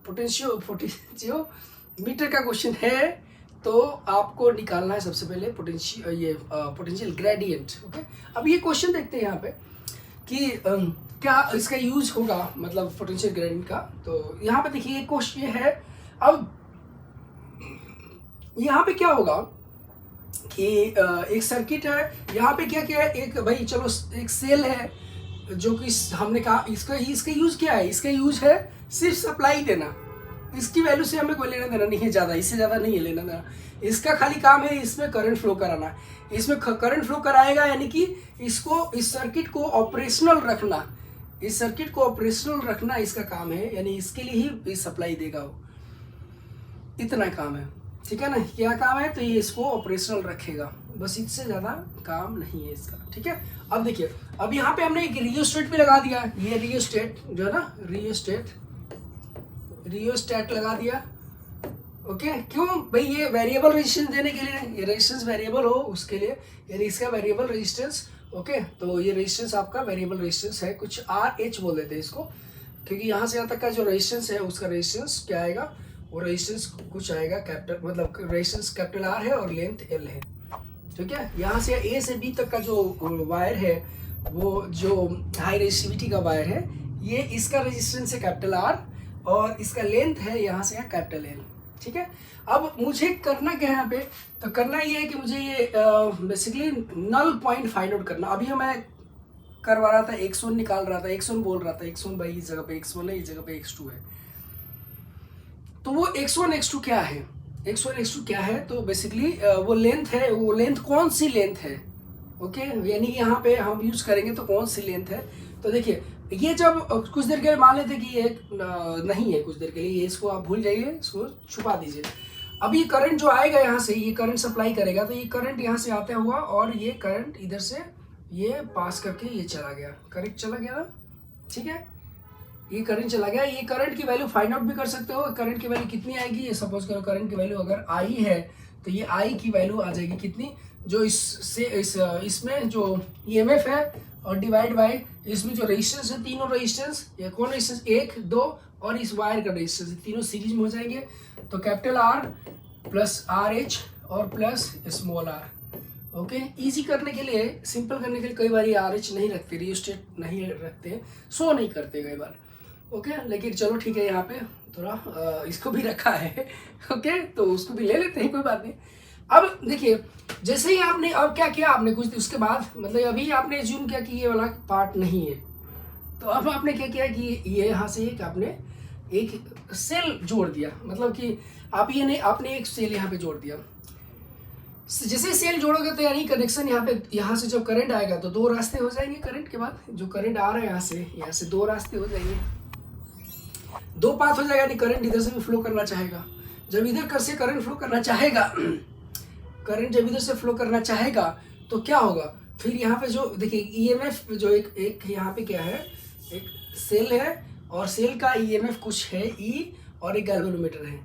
A: पोटेंशियोमीटर का क्वेश्चन है तो आपको निकालना है सबसे पहले पोटेंशियल ग्रेडियंट, ओके। अब ये क्वेश्चन देखते हैं यहाँ पे कि क्या इसका यूज होगा, मतलब पोटेंशियल ग्रेडियंट का। तो यहाँ पे देखिए एक क्वेश्चन ये है। अब यहाँ पे क्या होगा कि एक सर्किट है, यहाँ पे क्या क्या है, एक भाई चलो एक सेल है जो कि हमने कहा इसका यूज क्या है, इसका यूज है सिर्फ सप्लाई देना। इसकी वैल्यू से हमें कोई लेना देना नहीं है, ज़्यादा इससे ज़्यादा नहीं है लेना देना। इसका खाली काम है इसमें करंट फ्लो कराना। इसमें करंट फ्लो कराएगा यानी कि इसको, इस सर्किट को ऑपरेशनल रखना, इस सर्किट को ऑपरेशनल रखना इसका काम है, यानी इसके लिए ही सप्लाई देगा वो, इतना काम है। ठीक है ना, क्या काम है, तो ये इसको ऑपरेशनल रखेगा, बस इससे ज़्यादा काम नहीं है इसका। ठीक है, अब देखिए, अब यहाँ पे हमने एक रियोस्टेट भी लगा दिया। ये रियोस्टेट जो है ना, रियोस्टेट लगा दिया। ओके, क्यों भाई, ये वेरिएबल रेजिस्टेंस देने के लिए, ये रेजिस्टेंस वेरिएबल हो उसके लिए, यानी इसका वेरिएबल रेजिस्टेंस। ओके, तो ये रेजिस्टेंस आपका वेरिएबल रेजिस्टेंस है, कुछ RH बोल देते हैं इसको, क्योंकि यहाँ से यहाँ तक का जो रेजिस्टेंस है उसका रेजिस्टेंस क्या आएगा, वो रेजिस्टेंस कुछ आएगा कैपिटल, मतलब रेजिस्टेंस कैपिटल R है और लेंथ L है। ठीक है, यहाँ से A से B तक का जो वायर है, वो जो हाई रेजिस्टिविटी का वायर है, ये इसका रेजिस्टेंस है कैपिटल R और इसका लेंथ है यहाँ से यहाँ कैपिटल L। ठीक है, अब मुझे करना क्या है यहाँ पे, तो करना ये है कि मुझे ये basically null point find out करना। अभी मैं करवा रहा था, x1 निकाल रहा था, x1 बोल रहा था, x1 भाई इस जगह पे x1 है, इस जगह पे x2 है। तो वो x1 x2 क्या है, x1 x2 क्या है, तो बेसिकली वो लेंथ है, वो लेंथ कौन सी लेंथ है। ओके, यानी यहाँ पे हम यूज करेंगे तो कौन सी लेंथ है। तो देखिए, ये जब कुछ देर के लिए मान लेते कि ये नहीं है, कुछ देर के लिए ये, इसको आप भूल जाइए, इसको छुपा दीजिए। अब ये करंट जो आएगा यहाँ से, ये करंट सप्लाई करेगा, तो ये करंट यहाँ से आता हुआ और ये करंट इधर से ये पास करके ये चला गया, करेक्ट चला गया ना। ठीक है, ये करंट चला गया। ये करंट की वैल्यू फाइंड आउट भी कर सकते हो, करंट की वैल्यू कितनी आएगी, ये सपोज करो करंट की वैल्यू अगर I है, तो ये I की वैल्यू आ जाएगी कितनी, जो इसमें जो EMF है और डिवाइड बाय इसमें जो रेजिस्टेंस है, तीनों रेजिस्टेंस, ये कौन रेजिस्टेंस, 1 2 और इस वायर का रेजिस्टेंस, तीनों सीरीज में हो जाएंगे। तो कैपिटल R प्लस RH और plus small r। Okay, easy करने के लिए, सिंपल करने के लिए कई बार RH नहीं रखते, रियोस्टेट नहीं रखते, शो नहीं करते कई बार। ओके, लेकिन चलो ठीक है, यहाँ पे थोड़ा इसको भी रखा है। ओके, तो उसको भी ले लेते हैं, कोई बात नहीं। अब देखिए, जैसे ही आपने अब क्या किया, आपने कुछ उसके बाद, मतलब अभी आपने एज्यूम किया कि ये वाला पार्ट नहीं है, तो अब आपने क्या किया कि ये यहाँ से एक आपने एक सेल जोड़ दिया, मतलब कि आप ये नहीं, आपने एक सेल यहाँ पे जोड़ दिया। जैसे सेल जोड़ोगे तो यानी कनेक्शन यहाँ पे, यहाँ से जब करंट आएगा तो 2 रास्ते हो जाएंगे, करंट के बाद जो करंट आ रहा है यहाँ से 2 रास्ते हो जाएंगे, 2 पाथ हो जाएगा, यानी करंट इधर से भी फ्लो करना चाहेगा। जब इधर कर से करंट फ्लो करना चाहेगा, करंट जब इधर से फ्लो करना चाहेगा तो क्या होगा, फिर यहाँ पे जो देखिए EMF जो एक यहाँ पे क्या है, एक सेल है और सेल का EMF कुछ है E और एक गैल्वेनोमीटर है।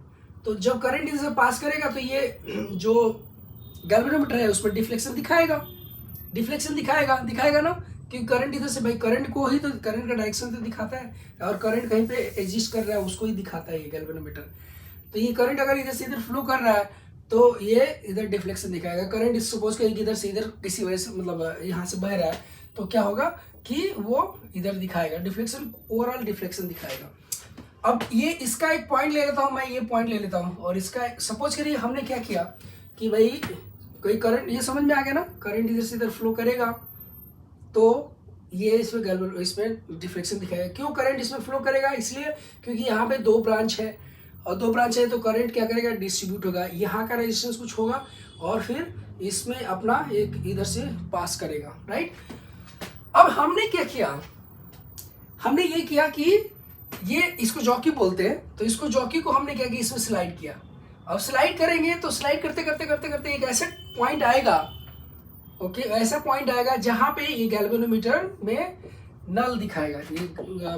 A: तो जब करंट इधर से पास करेगा तो ये जो गैल्वेनोमीटर है उसमें डिफ्लेक्शन दिखाएगा ना, क्योंकि करंट इधर से, भाई करंट को ही तो, करंट का डायरेक्शन तो दिखाता है, और करंट कहीं पे एग्जिस्ट कर रहा है उसको ही दिखाता है ये गैल्वेनोमीटर। तो ये करंट अगर इधर से इधर फ्लो कर रहा है तो ये इधर डिफ्लेक्शन दिखाएगा। करंट सपोज करें कि इधर से इधर किसी वजह से, मतलब यहाँ से बह रहा है, तो क्या होगा कि वो इधर दिखाएगा डिफ्लेक्शन, ओवरऑल डिफ्लेक्शन दिखाएगा। अब ये इसका एक पॉइंट ले लेता हूँ, मैं ये पॉइंट ले लेता हूँ, और इसका सपोज करिए हमने क्या किया कि भाई कोई करंट, ये समझ में आ गया ना, करंट इधर से इधर फ्लो करेगा तो ये इसमें डिफ्लेक्शन दिखाएगा। क्यों करंट इसमें फ्लो करेगा, इसलिए क्योंकि यहाँ पे 2 ब्रांच है, और 2 ब्रांच है तो करंट क्या करेगा, डिस्ट्रीब्यूट होगा, यहाँ का रेजिस्टेंस कुछ होगा और फिर इसमें अपना एक इधर से पास करेगा, राइट। अब हमने क्या किया, हमने ये किया कि ये इसको जॉकी बोलते हैं, तो इसको जॉकी को हमने क्या किया, इसमें स्लाइड किया। अब स्लाइड करेंगे तो स्लाइड करते करते करते करते एक ऐसा पॉइंट आएगा, ओके, ऐसा पॉइंट आएगा जहां पे ये गैल्वेनोमीटर में नल दिखाएगा, ये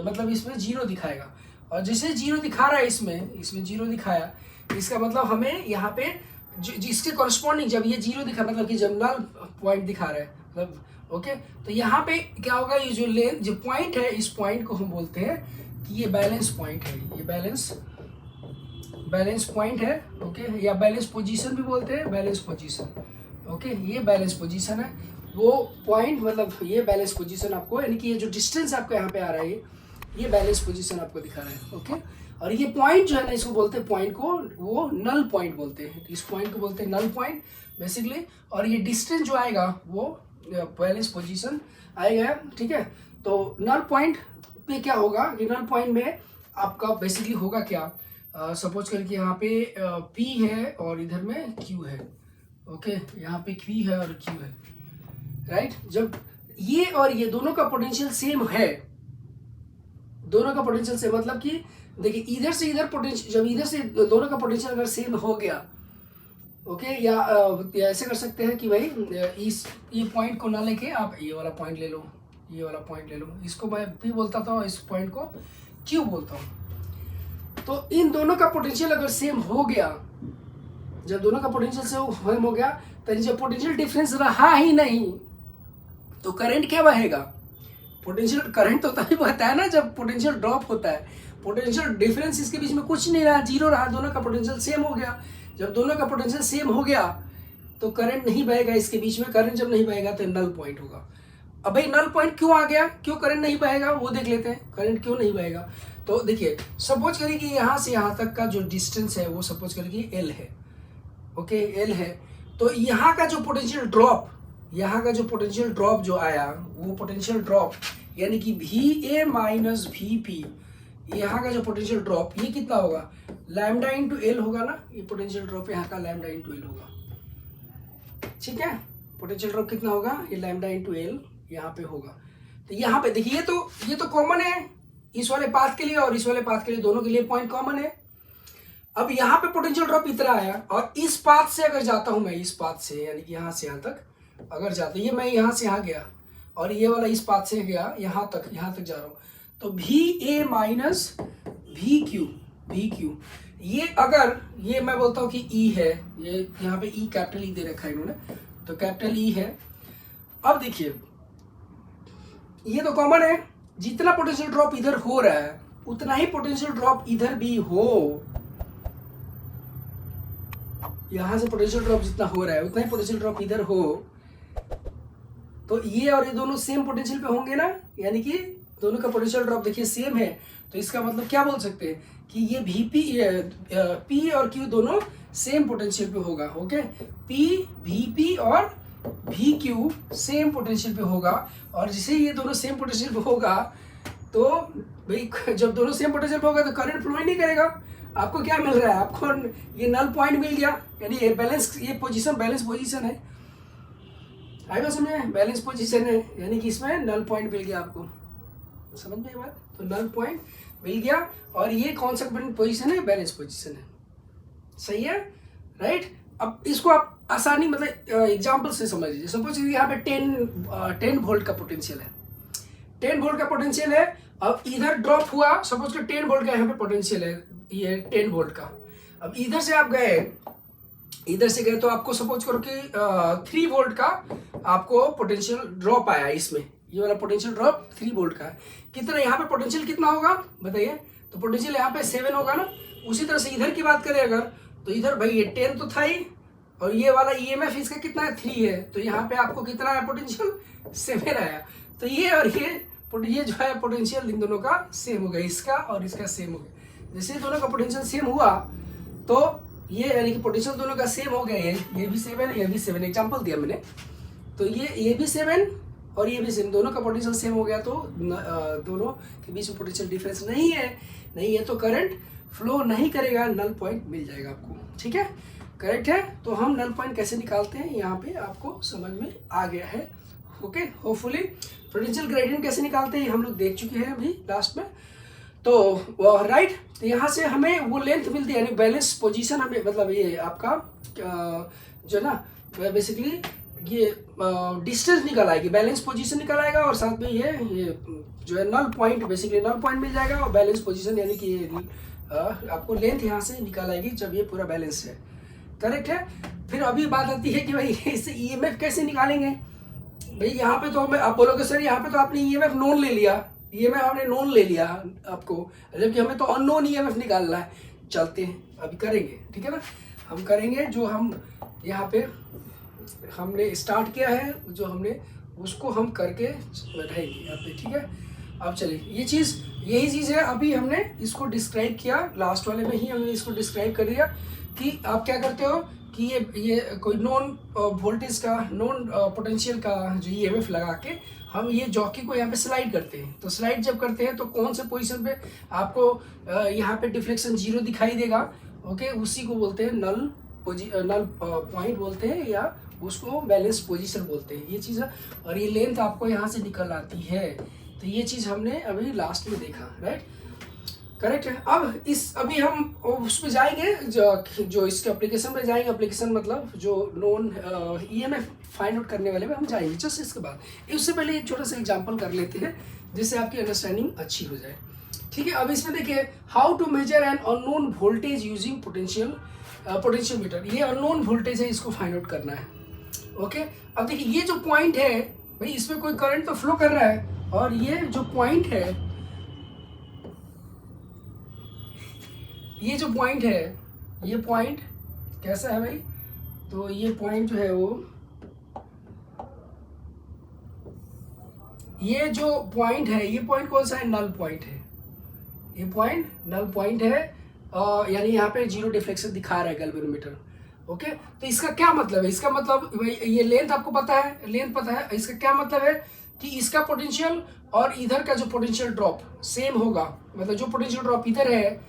A: मतलब इसमें 0 दिखाएगा, और जैसे 0 दिखा रहा है इसमें 0 दिखाया, इसका मतलब हमें यहाँ पे जिसके कॉरस्पॉन्डिंग जब ये 0 दिखा, मतलब कि जब नल पॉइंट दिखा रहा है, मतलब ओके, तो यहाँ पे क्या होगा, ये जो लेंथ जो पॉइंट है, इस पॉइंट को हम बोलते हैं कि ये बैलेंस पॉइंट है, ये बैलेंस पॉइंट है, ओके, या बैलेंस पोजीशन भी बोलते हैं, बैलेंस पोजीशन, ओके, ये बैलेंस पोजीशन है। वो पॉइंट मतलब ये बैलेंस पोजीशन आपको, यानी कि ये जो डिस्टेंस आपको यहाँ पे आ रहा है ये बैलेंस पोजीशन आपको दिखा रहा है। ओके, और ये पॉइंट जो है ना, इसको बोलते हैं पॉइंट को वो नल पॉइंट बोलते हैं, इस पॉइंट को बोलते हैं नल पॉइंट बेसिकली। और ये डिस्टेंस जो आएगा वो बैलेंस पोजीशन आएगा, ठीक है। तो नल पॉइंट पे क्या होगा कि नल पॉइंट में आपका बेसिकली होगा क्या, सपोज करके यहाँ पे P है और इधर में Q है। ओके, यहाँ पे P है और Q है, राइट। जब ये और ये दोनों का पोटेंशियल सेम है, दोनों का पोटेंशियल सेम मतलब कि देखिए इधर से इधर पोटेंशियल, जब इधर से दोनों का पोटेंशियल अगर सेम हो गया, ओके, या ऐसे कर सकते हैं कि भाई इस ये पॉइंट को ना लेके आप ये वाला पॉइंट ले लो, ये वाला पॉइंट ले लो, इसको मैं P बोलता था और इस पॉइंट को Q बोलता हूँ। तो इन दोनों का पोटेंशियल अगर सेम हो गया, जब दोनों का पोटेंशियल सेम हो गया तो जब पोटेंशियल डिफरेंस रहा ही नहीं तो करंट क्या बहेगा, पोटेंशियल करंट तो तभी बहता है ना जब पोटेंशियल ड्रॉप होता है। पोटेंशियल डिफरेंस इसके बीच में कुछ नहीं रहा, जीरो रहा, दोनों का पोटेंशियल सेम हो गया। जब दोनों का पोटेंशियल सेम हो गया तो करंट नहीं बहेगा इसके बीच में, करंट जब नहीं बहेगा तो नल पॉइंट होगा। अब भाई नल पॉइंट क्यों आ गया, क्यों करंट नहीं बहेगा वो देख लेते हैं, करंट क्यों नहीं बहेगा। तो देखिए सपोज करिए कि यहाँ से यहाँ तक का जो डिस्टेंस है वो सपोज करिए कि L है, ओके, L है। तो यहाँ का जो पोटेंशियल ड्रॉप, यहाँ का जो पोटेंशियल ड्रॉप जो आया वो पोटेंशियल ड्रॉप यानी कि VA माइनस VP, यहाँ का जो पोटेंशियल ड्रॉप ये कितना होगा, लैम्डा इंटू L होगा ना, ये पोटेंशियल ड्रॉप यहाँ का लैम्डा इंटू L होगा, ठीक है। पोटेंशियल ड्रॉप कितना होगा, ये लैम्डा इंटू L यहाँ पे होगा। तो यहाँ पे देखिए ये तो कॉमन है इस वाले पाथ के लिए और इस वाले पाथ के लिए, दोनों के लिए पॉइंट कॉमन है। अब यहाँ पे पोटेंशियल ड्रॉप इतना आया और इस पाथ से अगर जाता हूँ मैं, इस पाथ से यानी कि यहाँ से यहाँ तक अगर जाता, ये मैं यहाँ से यहाँ गया और ये वाला इस पाथ से गया यहाँ तक जा रहा हूँ, तो VA माइनस VQ, ये अगर ये मैं बोलता हूँ कि E है, ये यहाँ पे E कैपिटल E दे रखा है इन्होंने, तो कैपिटल E है। अब देखिए ये तो कॉमन है, जितना पोटेंशियल ड्रॉप इधर हो रहा है उतना ही पोटेंशियल ड्रॉप इधर भी हो, यहां से पोटेंशियल ड्रॉप जितना हो रहा है उतना ही पोटेंशियल ड्रॉप इधर हो, तो ये और ये दोनों सेम पोटेंशियल पे होंगे ना, यानी कि दोनों का पोटेंशियल ड्रॉप देखिए सेम है। तो इसका मतलब क्या बोल सकते हैं कि ये P और Q दोनों सेम पोटेंशियल पे होगा, ओके। P VP और VQ सेम पोटेंशियल पे होगा, और जिसे ये दोनों सेम पोटेंशियल पे होगा तो भाई जब दोनों सेम पोटेंशियल पे होगा तो करंट फ्लो ही नहीं करेगा। आपको क्या मिल रहा है, आपको ये नल पॉइंट मिल गया, यानी ये बैलेंस, ये पोजीशन बैलेंस पोजीशन है, आएगा समझ में, बैलेंस पोजीशन है, यानी कि इसमें नल पॉइंट मिल गया आपको, समझ में बात। तो नल पॉइंट मिल गया और ये कौन सा पोजीशन है, बैलेंस पोजीशन है, सही है, राइट। अब इसको आप आसानी मतलब एग्जांपल से समझ लीजिए। सपोज यहाँ पे 10 वोल्ट का पोटेंशियल है, 10 वोल्ट का पोटेंशियल है। अब इधर ड्रॉप हुआ, सपोज कि 10 वोल्ट का यहाँ पे पोटेंशियल है, ये 10 वोल्ट का। अब इधर से आप गए, इधर से गए तो आपको सपोज करो कि 3 वोल्ट का आपको पोटेंशियल ड्रॉप आया, इसमें ये वाला पोटेंशियल ड्रॉप 3 वोल्ट का है। कितना यहाँ पे पोटेंशियल कितना होगा बताइए, तो पोटेंशियल यहाँ पे 7 होगा ना। उसी तरह से इधर की बात करें अगर, तो इधर भाई ये 10 तो था ही, और ये वाला EMF इसका कितना है, 3 है, तो यहाँ पे आपको कितना आया पोटेंशियल, 7 आया। तो ये और ये जो है पोटेंशियल इन दोनों का सेम हो गया, इसका और इसका सेम हो गया। जैसे दोनों का पोटेंशियल सेम हुआ तो ये यानी कि पोटेंशियल दोनों का सेम हो गया, ये भी 7 ये भी 7, एग्जाम्पल दिया मैंने। तो ये भी 7 और ये भी 7, दोनों का पोटेंशियल सेम हो गया, तो दोनों के बीच में पोटेंशियल डिफरेंस नहीं है तो करंट फ्लो नहीं करेगा, नल पॉइंट मिल जाएगा आपको, ठीक है, करेक्ट है। तो हम नल पॉइंट कैसे निकालते हैं यहाँ पे आपको समझ में आ गया है, ओके, होपफुली। पोटेंशियल ग्रेडियंट कैसे निकालते हैं हम लोग देख चुके हैं अभी लास्ट में, तो राइट। तो यहाँ से हमें वो लेंथ मिलती है, यानी बैलेंस पोजीशन हमें, मतलब ये आपका जो ना बेसिकली ये डिस्टेंस निकल आएगी, बैलेंस पोजीशन निकल आएगा, और साथ में ये जो है null point, basically null point मिल जाएगा, और बैलेंस पोजीशन यानी कि ये आपको लेंथ यहाँ से निकल आएगी जब ये पूरा बैलेंस है, करेक्ट है। फिर अभी बात आती है कि भाई इससे EMF कैसे निकालेंगे। भाई यहाँ पे तो आप बोलोगे सर यहाँ पे तो आपने EMF नोन ले लिया, EMF आपने नोन ले लिया आपको, जबकि हमें तो अननोन EMF निकालना है। चलते हैं अभी करेंगे, ठीक है ना, हम करेंगे जो हम यहाँ पे हमने स्टार्ट किया है, जो हमने उसको हम करके बैठाएंगे यहाँ पे, ठीक है। अब चलिए यही चीज़ है, अभी हमने इसको डिस्क्राइब किया, लास्ट वाले में ही हमने इसको डिस्क्राइब कर दिया कि आप क्या करते हो कि ये कोई नॉन वोल्टेज का, नॉन पोटेंशियल का जो ईएमएफ लगा के हम ये जॉकी को यहाँ पे स्लाइड करते हैं। तो स्लाइड जब करते हैं तो कौन से पोजीशन पे आपको यहाँ पे डिफ्लेक्शन 0 दिखाई देगा, ओके, उसी को बोलते हैं नल पॉइंट बोलते हैं, या उसको बैलेंस पोजीशन बोलते हैं, ये चीज़ है। और ये लेंथ आपको यहाँ से निकल आती है, तो ये चीज़ हमने अभी लास्ट में देखा, राइट, करेक्ट है। अभी हम उस पर जाएंगे, जो इसके एप्लीकेशन में जाएंगे, एप्लीकेशन मतलब जो नॉन ईएमएफ फाइंड आउट करने वाले में हम जाएंगे जस्ट इसके बाद। उससे पहले एक छोटा सा एग्जांपल कर लेते हैं जिससे आपकी अंडरस्टैंडिंग अच्छी हो जाए, ठीक है। अब इसमें देखिए, how to measure an unknown voltage using potentiometer. ये अननोन वोल्टेज है, इसको फाइंड आउट करना है, ओके। अब देखिए ये जो पॉइंट है भाई, इसमें कोई करंट तो फ्लो कर रहा है, और ये जो पॉइंट है, ये पॉइंट कैसा है भाई, तो ये पॉइंट जो है वो, ये जो पॉइंट है, ये पॉइंट कौन सा है, नल पॉइंट है, ये पॉइंट नल पॉइंट है, यानी यहाँ पे 0 डिफ्लेक्शन दिखा रहा है गैल्वेनोमीटर, ओके। तो इसका क्या मतलब है, इसका मतलब ये लेंथ आपको पता है, लेंथ पता है, इसका क्या मतलब है कि इसका पोटेंशियल और इधर का जो पोटेंशियल ड्रॉप सेम होगा, मतलब जो पोटेंशियल ड्रॉप इधर है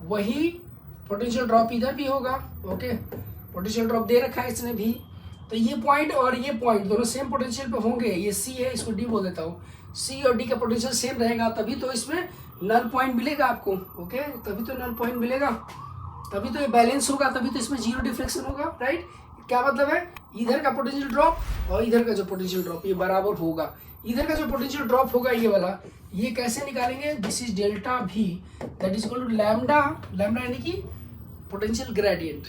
A: वही पोटेंशियल ड्रॉप इधर भी होगा, ओके। पोटेंशियल ड्रॉप दे रखा है इसने भी, तो ये पॉइंट और ये पॉइंट दोनों सेम पोटेंशियल पे होंगे। ये सी है, इसको डी बोल देता हूँ, सी और डी का पोटेंशियल सेम रहेगा, तभी तो इसमें नल पॉइंट मिलेगा आपको, ओके, तभी तो नल पॉइंट मिलेगा, तभी तो ये बैलेंस होगा, तभी तो इसमें 0 डिफ्लेक्शन होगा, राइट। क्या मतलब है, इधर का पोटेंशियल ड्रॉप और इधर का जो पोटेंशियल ड्रॉप ये बराबर होगा। इधर का जो पोटेंशियल ड्रॉप होगा ये वाला, ये कैसे निकालेंगे, this is delta V, that is equal to lambda, lambda यानी कि पोटेंशियल ग्रेडियंट,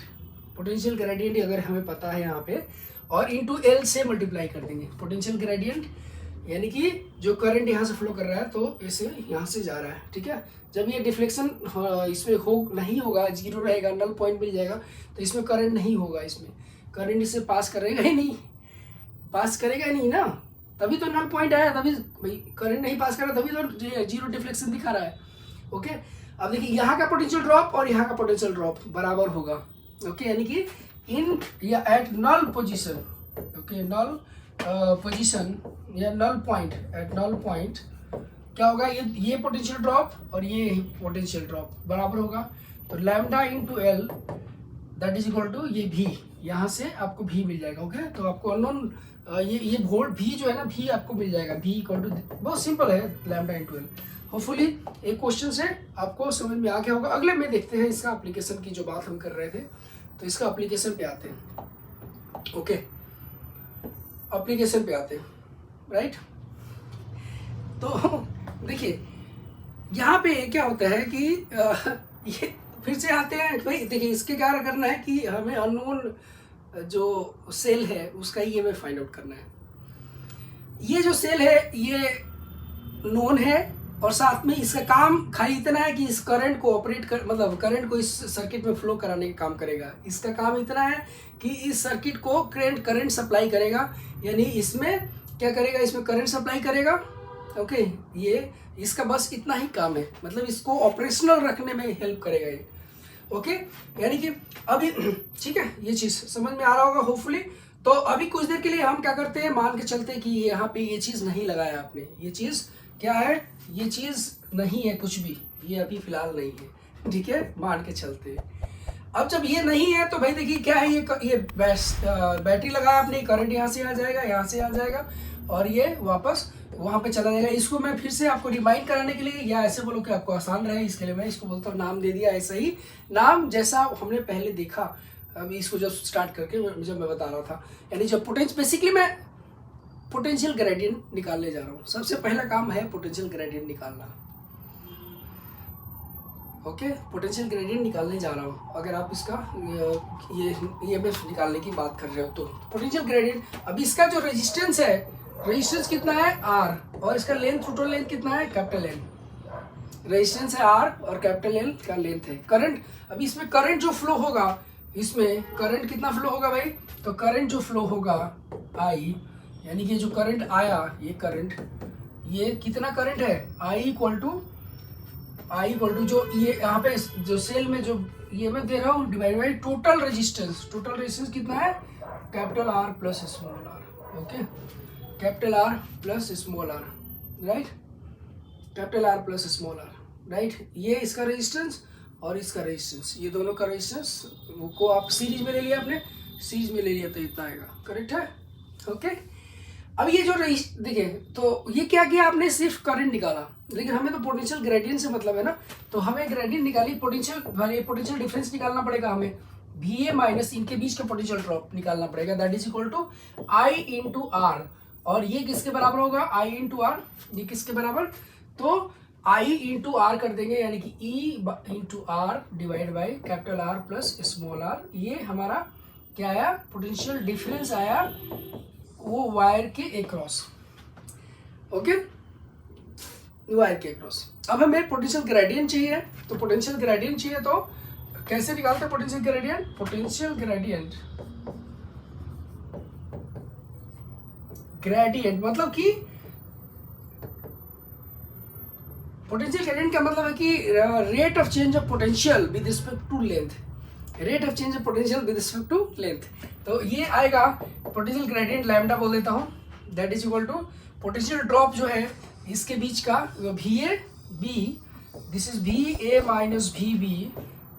A: पोटेंशियल ग्रेडियंट अगर हमें पता है यहाँ पे, और इनटू एल से मल्टीप्लाई कर देंगे। पोटेंशियल ग्रेडियंट यानी कि जो करंट यहाँ से फ्लो कर रहा है तो इसे यहाँ से जा रहा है, ठीक है। जब ये डिफ्लेक्शन इसमें नहीं होगा, 0 रहेगा, नल पॉइंट मिल जाएगा, तो इसमें करंट नहीं होगा, इसमें करंट इसे पास करेगा ही नहीं, पास करेगा ही नहीं ना, तभी तो नल पॉइंट आया, तभी भाई करंट नहीं पास कर रहा, तभी तो 0 डिफ्लेक्शन दिखा रहा है, ओके। अब देखिए यहाँ का पोटेंशियल ड्रॉप और यहाँ का पोटेंशियल ड्रॉप बराबर होगा, ओके, यानी कि इन या at null position, okay, null position या null point, at null point क्या होगा, ये पोटेंशियल ड्रॉप और ये पोटेंशियल ड्रॉप बराबर होगा, तो lambda into L that is equal to ये भी, यहाँ से आपको भी मिल जाएगा, ओके। तो आपको अननोन ये वोल्ट भी जो है ना, भी आपको मिल जाएगा, भी इक्वल टू, बहुत सिंपल है, लैम्डा इंटू एल। होपफुली एक क्वेश्चन से आपको समझ में आ गया होगा। अगले में देखते हैं इसका एप्लीकेशन की जो बात हम कर रहे थे, तो इसका एप्लीकेशन पे आते हैं, ओके, एप्लीकेशन पे आते हैं, राइट। तो देखिए यहाँ पे क्या होता है कि ये फिर से आते हैं भाई, देखिए इसके क्या करना है कि हमें अननोन जो सेल है उसका ही हमें फाइंड आउट करना है। ये जो सेल है ये नोन है, और साथ में इसका काम खाली इतना है कि इस करंट को ऑपरेट कर, मतलब करंट को इस सर्किट में फ्लो कराने का काम करेगा। इसका काम इतना है कि इस सर्किट को करंट सप्लाई करेगा, यानी इसमें क्या करेगा, इसमें करंट सप्लाई करेगा, ओके। ये इसका बस इतना ही काम है, मतलब इसको ऑपरेशनल रखने में हेल्प करेगा ये, ओके। यानी कि अभी ठीक है, ये चीज़ समझ में आ रहा होगा होपफुली। तो अभी कुछ देर के लिए हम क्या करते हैं, मान के चलते कि यहाँ पे ये चीज़ नहीं लगाया आपने, ये चीज़ क्या है, ये चीज़ नहीं है कुछ भी, ये अभी फिलहाल नहीं है, ठीक है, मान के चलते। अब जब ये नहीं है तो भाई देखिए क्या है, ये बैटरी लगाया आपने, करंट यहाँ से आ जाएगा, यहाँ से आ जाएगा, और ये वापस वहाँ पे चला जाएगा। इसको मैं फिर से आपको रिमाइंड कराने के लिए, या ऐसे बोलो कि आपको आसान रहे, इसके लिए मैं इसको बोलता हूँ, नाम दे दिया ऐसा ही, नाम जैसा हमने पहले देखा। अभी इसको जब स्टार्ट करके जब मैं बता रहा था, यानी जब बेसिकली मैं पोटेंशियल ग्रेडियंट निकालने जा रहा हूँ। सबसे पहला काम है पोटेंशियल ग्रेडियंट निकालना, ओके। पोटेंशियल ग्रेडियंट निकालने जा रहा हूँ, अगर आप इसका ये ईएमएफ निकालने की बात कर रहे हो तो पोटेंशियल ग्रेडियंट। अब इसका जो रेजिस्टेंस है, रेजिस्टेंस कितना है आर, और इसका लेंथ, टोटल लेंथ कितना है, कैपिटल एन। रेजिस्टेंस है आर और कैपिटल एन का लेंथ है। करंट, अब इसमें करंट जो फ्लो होगा इसमें करंट कितना फ्लो होगा भाई? तो करंट जो फ्लो होगा आई, यानी कि जो करंट आया, ये करंट, ये कितना करंट है? आई इक्वल टू जो ये यहाँ पे जो सेल में जो ये मैं दे रहा हूँ divide by total resistance. Total resistance कितना है? Capital R plus small are. Okay, capital R plus small R, right, capital R plus small R, right. ये इसका रेजिस्टेंस और इसका रेजिस्टेंस, ये दोनों का रेजिस्टेंस को आप सीरीज में ले लिया, आपने सीरीज में ले लिया तो इतना आएगा, करेक्ट है? ओके, अब ये जो देखिए, तो ये क्या किया आपने? सिर्फ करंट निकाला, लेकिन हमें तो पोटेंशियल ग्रेडियंट से मतलब है ना, तो हमें ग्रेडियंट निकाली, पोटेंशियल डिफरेंस निकालना पड़ेगा हमें, VA माइनस इनके बीच का पोटेंशियल ड्रॉप निकालना पड़ेगा, that is equal to I into R. और ये किसके बराबर होगा? I into R. ये किसके बराबर? तो I इंटू आर कर देंगे, यानी कि E into R divide by capital R plus small R. ये हमारा क्या आया? पोटेंशियल डिफरेंस आया वो वायर के अक्रॉस। ओके, वायर के अक्रॉस। अब हमें पोटेंशियल ग्रेडियंट चाहिए, तो पोटेंशियल ग्रेडियंट चाहिए तो कैसे निकालते हैं पोटेंशियल ग्रेडियंट? पोटेंशियल ग्रेडियंट मतलब कि पोटेंशियल ग्रेडियंट का मतलब है कि rate of change of potential with respect to length, rate of change of potential with respect to length. तो ये आएगा पोटेंशियल ग्रेडियंट लैम्डा बोल देता हूँ, that is equal to potential drop जो है इसके बीच का VA B, this is VA minus VB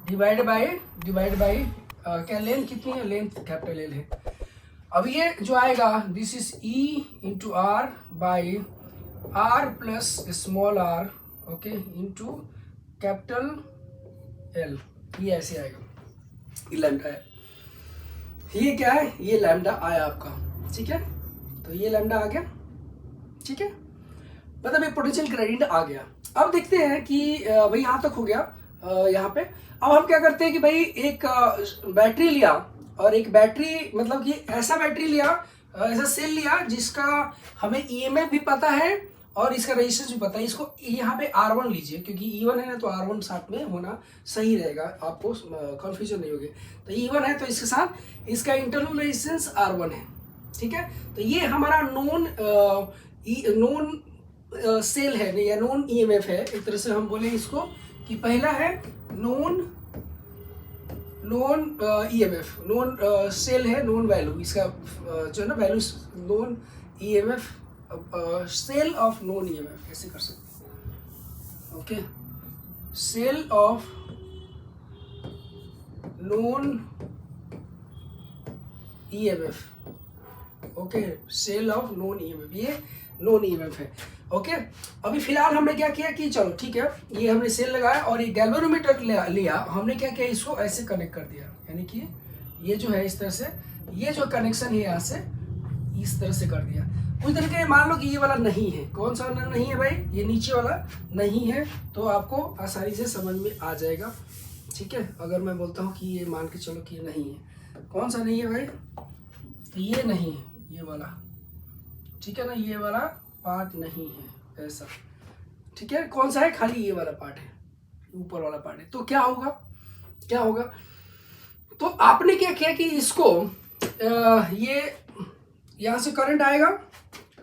A: divide by क्या लेंथ कितनी है? लेंथ कैपिटल L है। अब ये जो आएगा this is E into R by R plus small are, okay, into capital L, ये ऐसे आएगा, ये लैम्डा है। ये क्या है? ये लैम्डा आया आपका, ठीक है, तो ये लैम्डा आ गया, ठीक है, मतलब ये पोटेंशियल ग्रेडियंट आ गया। अब देखते हैं कि भाई यहाँ तक हो गया यहाँ पे। अब हम क्या करते हैं कि भाई एक बैटरी लिया, और एक बैटरी मतलब कि ऐसा बैटरी लिया, ऐसा सेल लिया जिसका हमें EMF भी पता है और इसका रेजिस्टेंस भी पता है। इसको यहाँ पे R1 लीजिए, क्योंकि E1 है ना, तो R1 साथ में होना सही रहेगा, आपको कंफ्यूजन नहीं होगी। तो E1 है तो इसके साथ इसका इंटरनल रेजिस्टेंस R1 है, ठीक है। तो ये हमारा नॉन सेल है या नॉन EMF है, एक तरह से हम बोले इसको कि पहला है नॉन EMF, नॉन सेल है, नॉन वैल्यू, इसका जो है ना value, known EMF cell of known EMF ऐसे कर सकते हैं, okay, cell of known EMF, okay, cell of known EMF, ये नॉन EMF है, ओके। अभी फिलहाल हमने क्या किया कि चलो ठीक है, ये हमने सेल लगाया और ये गैल्वेनोमीटर लिया, हमने क्या किया, इसको ऐसे कनेक्ट कर दिया, यानी कि ये जो है इस तरह से, ये जो कनेक्शन है यहाँ से इस तरह से कर दिया। उस तरीके से मान लो कि ये वाला नहीं है, कौन सा वाला नहीं है भाई? ये नीचे वाला नहीं है, तो आपको आसानी से समझ में आ जाएगा, ठीक है। अगर मैं बोलता हूँ कि ये मान के चलो कि ये नहीं है, कौन सा नहीं है भाई? ये नहीं है, ये वाला, ठीक है ना, ये वाला पार्ट नहीं है ऐसा, ठीक है। कौन सा है? खाली ये वाला पार्ट है, ऊपर वाला पार्ट है। तो क्या होगा? तो आपने क्या किया कि इसको ये यहाँ से करंट आएगा,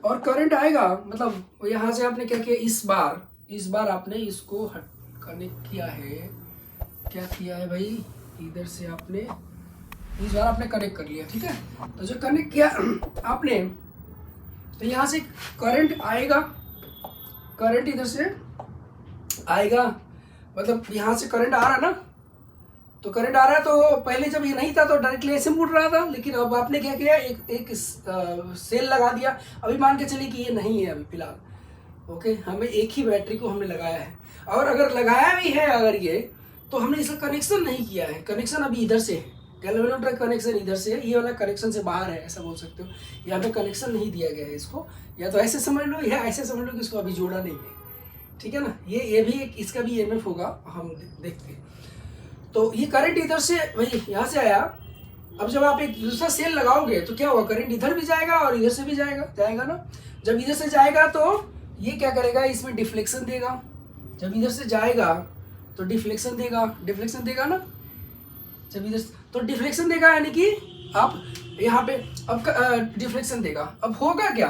A: और करंट आएगा मतलब यहाँ से आपने क्या किया, इस बार आपने इसको कनेक्ट किया है, क्या किया है भाई, इधर से आपने इस बार आपने कनेक्ट कर लिया, ठीक है। तो जो कनेक्ट किया आपने, तो यहाँ से करंट आएगा, करंट इधर से आएगा, मतलब यहाँ से करंट आ रहा ना, तो करंट आ रहा है, तो पहले जब ये नहीं था तो डायरेक्टली ऐसे मुड़ रहा था, लेकिन अब आपने क्या किया, एक सेल लगा दिया। अभी मान के चलिए कि ये नहीं है अभी फिलहाल, ओके, हमें एक ही बैटरी को हमने लगाया है, और अगर लगाया भी है अगर ये, तो हमने इसका कनेक्शन नहीं किया है, कनेक्शन अभी इधर से है, गैल्वेनोमीटर कनेक्शन इधर से है, ये वाला कनेक्शन से बाहर है, ऐसा बोल सकते हो। यहाँ पे कनेक्शन नहीं दिया गया है इसको, या तो ऐसे समझ लो या ऐसे समझ लो कि इसको अभी जोड़ा नहीं है, ठीक है ना। ये भी एक, इसका भी EMF होगा, हम देखते हैं। तो ये करंट इधर से वही यहाँ से आया। अब जब आप एक दूसरा सेल लगाओगे तो क्या होगा, करंट इधर भी जाएगा और इधर से भी जाएगा ना। जब इधर से जाएगा तो ये क्या करेगा, इसमें डिफ्लेक्शन देगा, जब इधर से जाएगा तो डिफ्लेक्शन देगा ना, जब इधर तो डिफ्लेक्शन देगा, यानी कि आप यहाँ पे अब डिफ्लेक्शन देगा। अब होगा क्या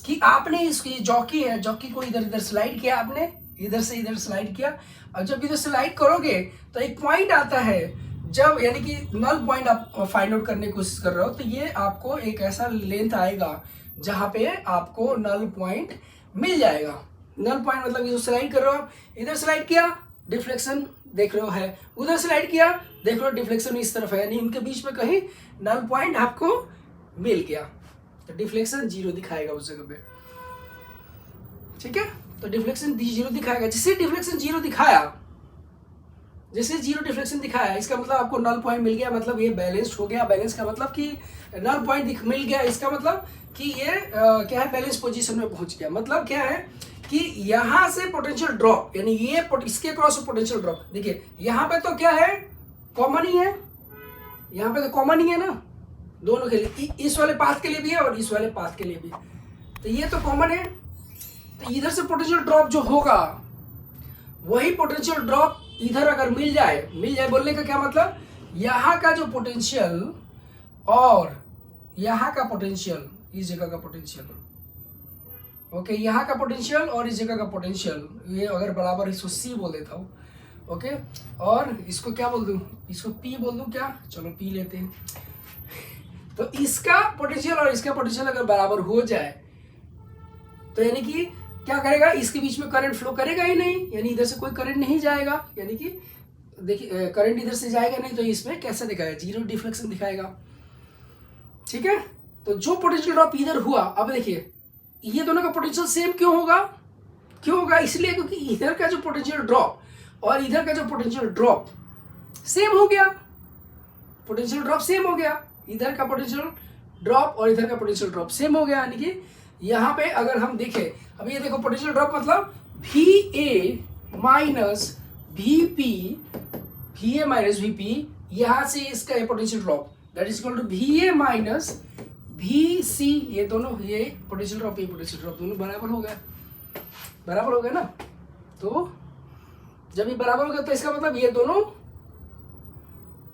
A: कि आपने इसकी जॉकी है, जॉकी को इधर इधर स्लाइड किया, आपने इधर से इधर स्लाइड किया। अब जब इधर स्लाइड करोगे तो एक पॉइंट आता है, जब यानी कि नल पॉइंट आप फाइंड आउट करने की कोशिश कर रहे हो, तो ये आपको एक ऐसा लेंथ आएगा जहाँ पे आपको नल पॉइंट मिल जाएगा। नल पॉइंट मतलब ये स्लाइड कर रहे हो आप, इधर स्लाइड किया डिफ्लेक्शन देख रहे हो है, उधर स्लाइड किया देख रहे हो डिफ्लेक्शन इस तरफ है, यानी इनके बीच में कहीं नल पॉइंट आपको मिल गया, तो डिफ्लेक्शन 0 दिखाएगा उस जगह पे। ठीक है, तो डिफ्लेक्शन 0 दिखाएगा। जिससे डिफ्लेक्शन 0 दिखाया, जैसे 0 डिफ्लेक्शन दिखाया, इसका मतलब आपको नल पॉइंट मिल गया, मतलब ये बैलेंस्ड हो गया। बैलेंस का मतलब कि नल पॉइंट मिल गया, इसका मतलब कि ये क्या है, बैलेंस पोजीशन में पहुंच गया। मतलब क्या है कि यहां से पोटेंशियल ड्रॉप, यानी ये इसके क्रॉस पोटेंशियल ड्रॉप, देखिए यहां पे तो क्या है, कॉमन ही है, यहां पे तो कॉमन ही है ना दोनों के लिए, इस वाले पाथ के लिए भी है और इस वाले पाथ के लिए भी, तो ये तो कॉमन है। तो इधर से पोटेंशियल ड्रॉप जो होगा, वही पोटेंशियल ड्रॉप इधर अगर मिल जाए बोलने का क्या मतलब, यहाँ का जो पोटेंशियल और यहाँ का पोटेंशियल, इस जगह का पोटेंशियल, ओके, यहाँ का पोटेंशियल और इस जगह का पोटेंशियल, ये अगर बराबर, इसको सी बोल देता हूँ, ओके, और इसको क्या बोल दूँ, इसको पी बोल दूँ क्या, चलो पी लेते हैं। तो इसका पोटेंशियल और इसका पोटेंशियल अगर बराबर हो जाए, तो यानी कि क्या करेगा, इसके बीच में करंट फ्लो करेगा ही नहीं, यानी इधर से कोई करंट नहीं जाएगा, यानी कि देखिए करंट इधर से जाएगा नहीं, तो इसमें कैसा दिखाएगा, 0 डिफ्लेक्शन दिखाएगा। ठीक है, तो जो पोटेंशियल ड्रॉप इधर हुआ, अब देखिए ये दोनों का पोटेंशियल सेम क्यों होगा, इसलिए क्योंकि इधर का जो पोटेंशियल ड्रॉप और इधर का जो पोटेंशियल ड्रॉप सेम हो गया, पोटेंशियल ड्रॉप सेम हो गया, इधर का पोटेंशियल ड्रॉप और इधर का पोटेंशियल ड्रॉप सेम हो गया, यानी कि यहाँ पे अगर हम देखें, अब ये देखो पोटेंशियल ड्रॉप मतलब VA minus VP, VA minus VP, यहाँ से इसका potential drop that is equal to VA minus VC, ये दोनों, ये पोटेंशियल ड्रॉप ये पोटेंशियल ड्रॉप दोनों बराबर हो गया ना। तो जब ये बराबर हो गया तो इसका मतलब ये दोनों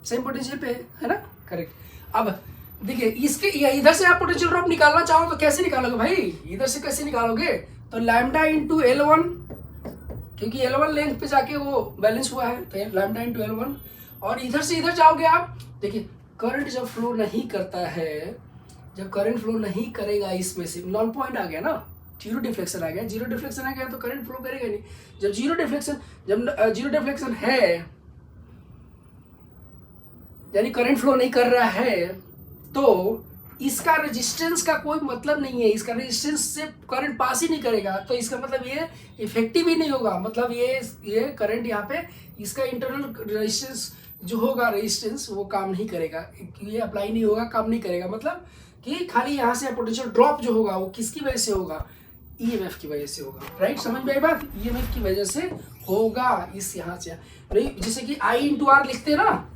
A: सेम पोटेंशियल पे है ना, करेक्ट। अब देखिए इसके इधर से आप पोटेंशियल ड्रॉप निकालना चाहो तो कैसे निकालोगे भाई, इधर से कैसे निकालोगे, तो लैम्डा इंटू L1, क्योंकि L1 लेंथ पे जाके वो बैलेंस हुआ है, तो लैम्डा इंटू L1, और इधर से इधर जाओगे आप, देखिए करंट जब फ्लो नहीं करता है, जब करंट फ्लो नहीं करेगा, इसमें से नॉन पॉइंट आ गया ना, 0 डिफ्लेक्शन आ गया, 0 डिफ्लेक्शन आ गया तो करंट फ्लो करेगा नहीं। जब 0 डिफ्लेक्शन है, यानी करंट फ्लो नहीं कर रहा है, तो इसका रेजिस्टेंस का कोई मतलब नहीं है, इसका रेजिस्टेंस से करंट पास ही नहीं करेगा, तो इसका मतलब ये इफेक्टिव ही नहीं होगा, मतलब ये करंट यहाँ पे इसका इंटरनल रेजिस्टेंस जो होगा, रेजिस्टेंस वो काम नहीं करेगा, ये अप्लाई नहीं होगा, काम नहीं करेगा, मतलब कि खाली यहाँ से पोटेंशियल ड्रॉप जो होगा वो किसकी वजह से होगा, EMF की वजह से होगा, राइट, समझ में आई बात, EMF की वजह से होगा, इस यहाँ से नहीं, जैसे कि I इंटू आर लिखते हैं ना,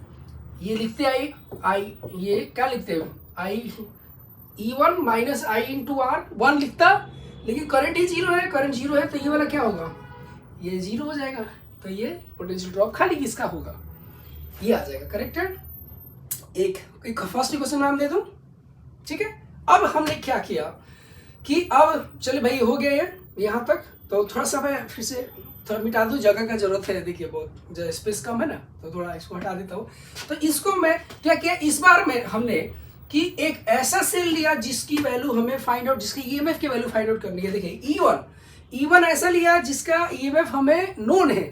A: ये लिखते I ये क्या लिखते हैं, E1 minus I into are 1 लिखता, लेकिन करंट ही 0 है, करंट 0 है, तो ये वाला क्या होगा, ये 0 हो जाएगा, तो ये पोटेंशियल ड्रॉप खाली किसका होगा, ये आ जाएगा, करेक्ट है। एक फर्स्ट क्वेश्चन नाम दे दूं, ठीक है। अब हमने क्या किया कि अब चले भाई हो गया ये यहाँ तक, तो थोड़ा सा मैं फिर से थोड़ा मिटा दूं, जगह का जरूरत है, देखिए बहुत स्पेस कम है ना, तो थोड़ा इसको हटा देता हूँ। तो इसको मैं क्या किया, इस बार में हमने कि एक ऐसा सेल लिया जिसकी वैल्यू हमें फाइंड आउट, जिसकी EMF की वैल्यू फाइंड आउट करनी है। देखिए E1 ऐसा लिया जिसका EMF हमें नोन है,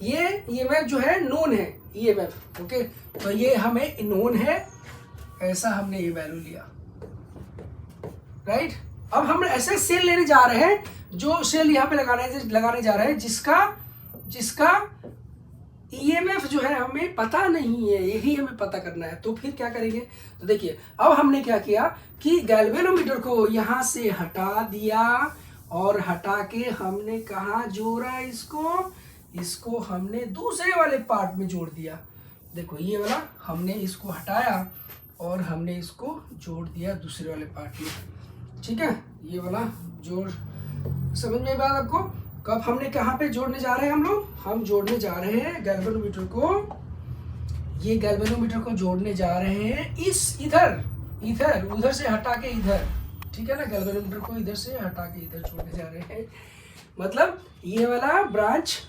A: ये EMF जो है नोन है EMF, ओके, तो ये हमें नोन है, ऐसा हमने ये वैल्यू लिया, राइट। अब हम ऐसे सेल लेने जा रहे हैं, जो सेल यहाँ पे लगाने जा रहे हैं जिसका EMF जो है हमें पता नहीं है, यही हमें पता करना है। तो फिर क्या करेंगे, तो देखिए अब हमने क्या किया कि गैल्वेनोमीटर को यहाँ से हटा दिया और हटा के हमने कहाँ जोड़ा, इसको हमने दूसरे वाले पार्ट में जोड़ दिया। देखो ये वाला हमने इसको हटाया और हमने इसको जोड़ दिया दूसरे वाले पार्ट में, ठीक है। ये वाला जोड़ समझ में बात आपको, कब हमने कहाँ पे जोड़ने जा रहे हैं हम लोग, हम जोड़ने जा रहे हैं गैल्वेनोमीटर को ये गैल्वेनोमीटर को जोड़ने जा रहे हैं इस इधर इधर उधर से हटा के इधर, ठीक है ना, गैल्वेनोमीटर को इधर से हटा के इधर जोड़ने जा रहे हैं। मतलब ये वाला ब्रांच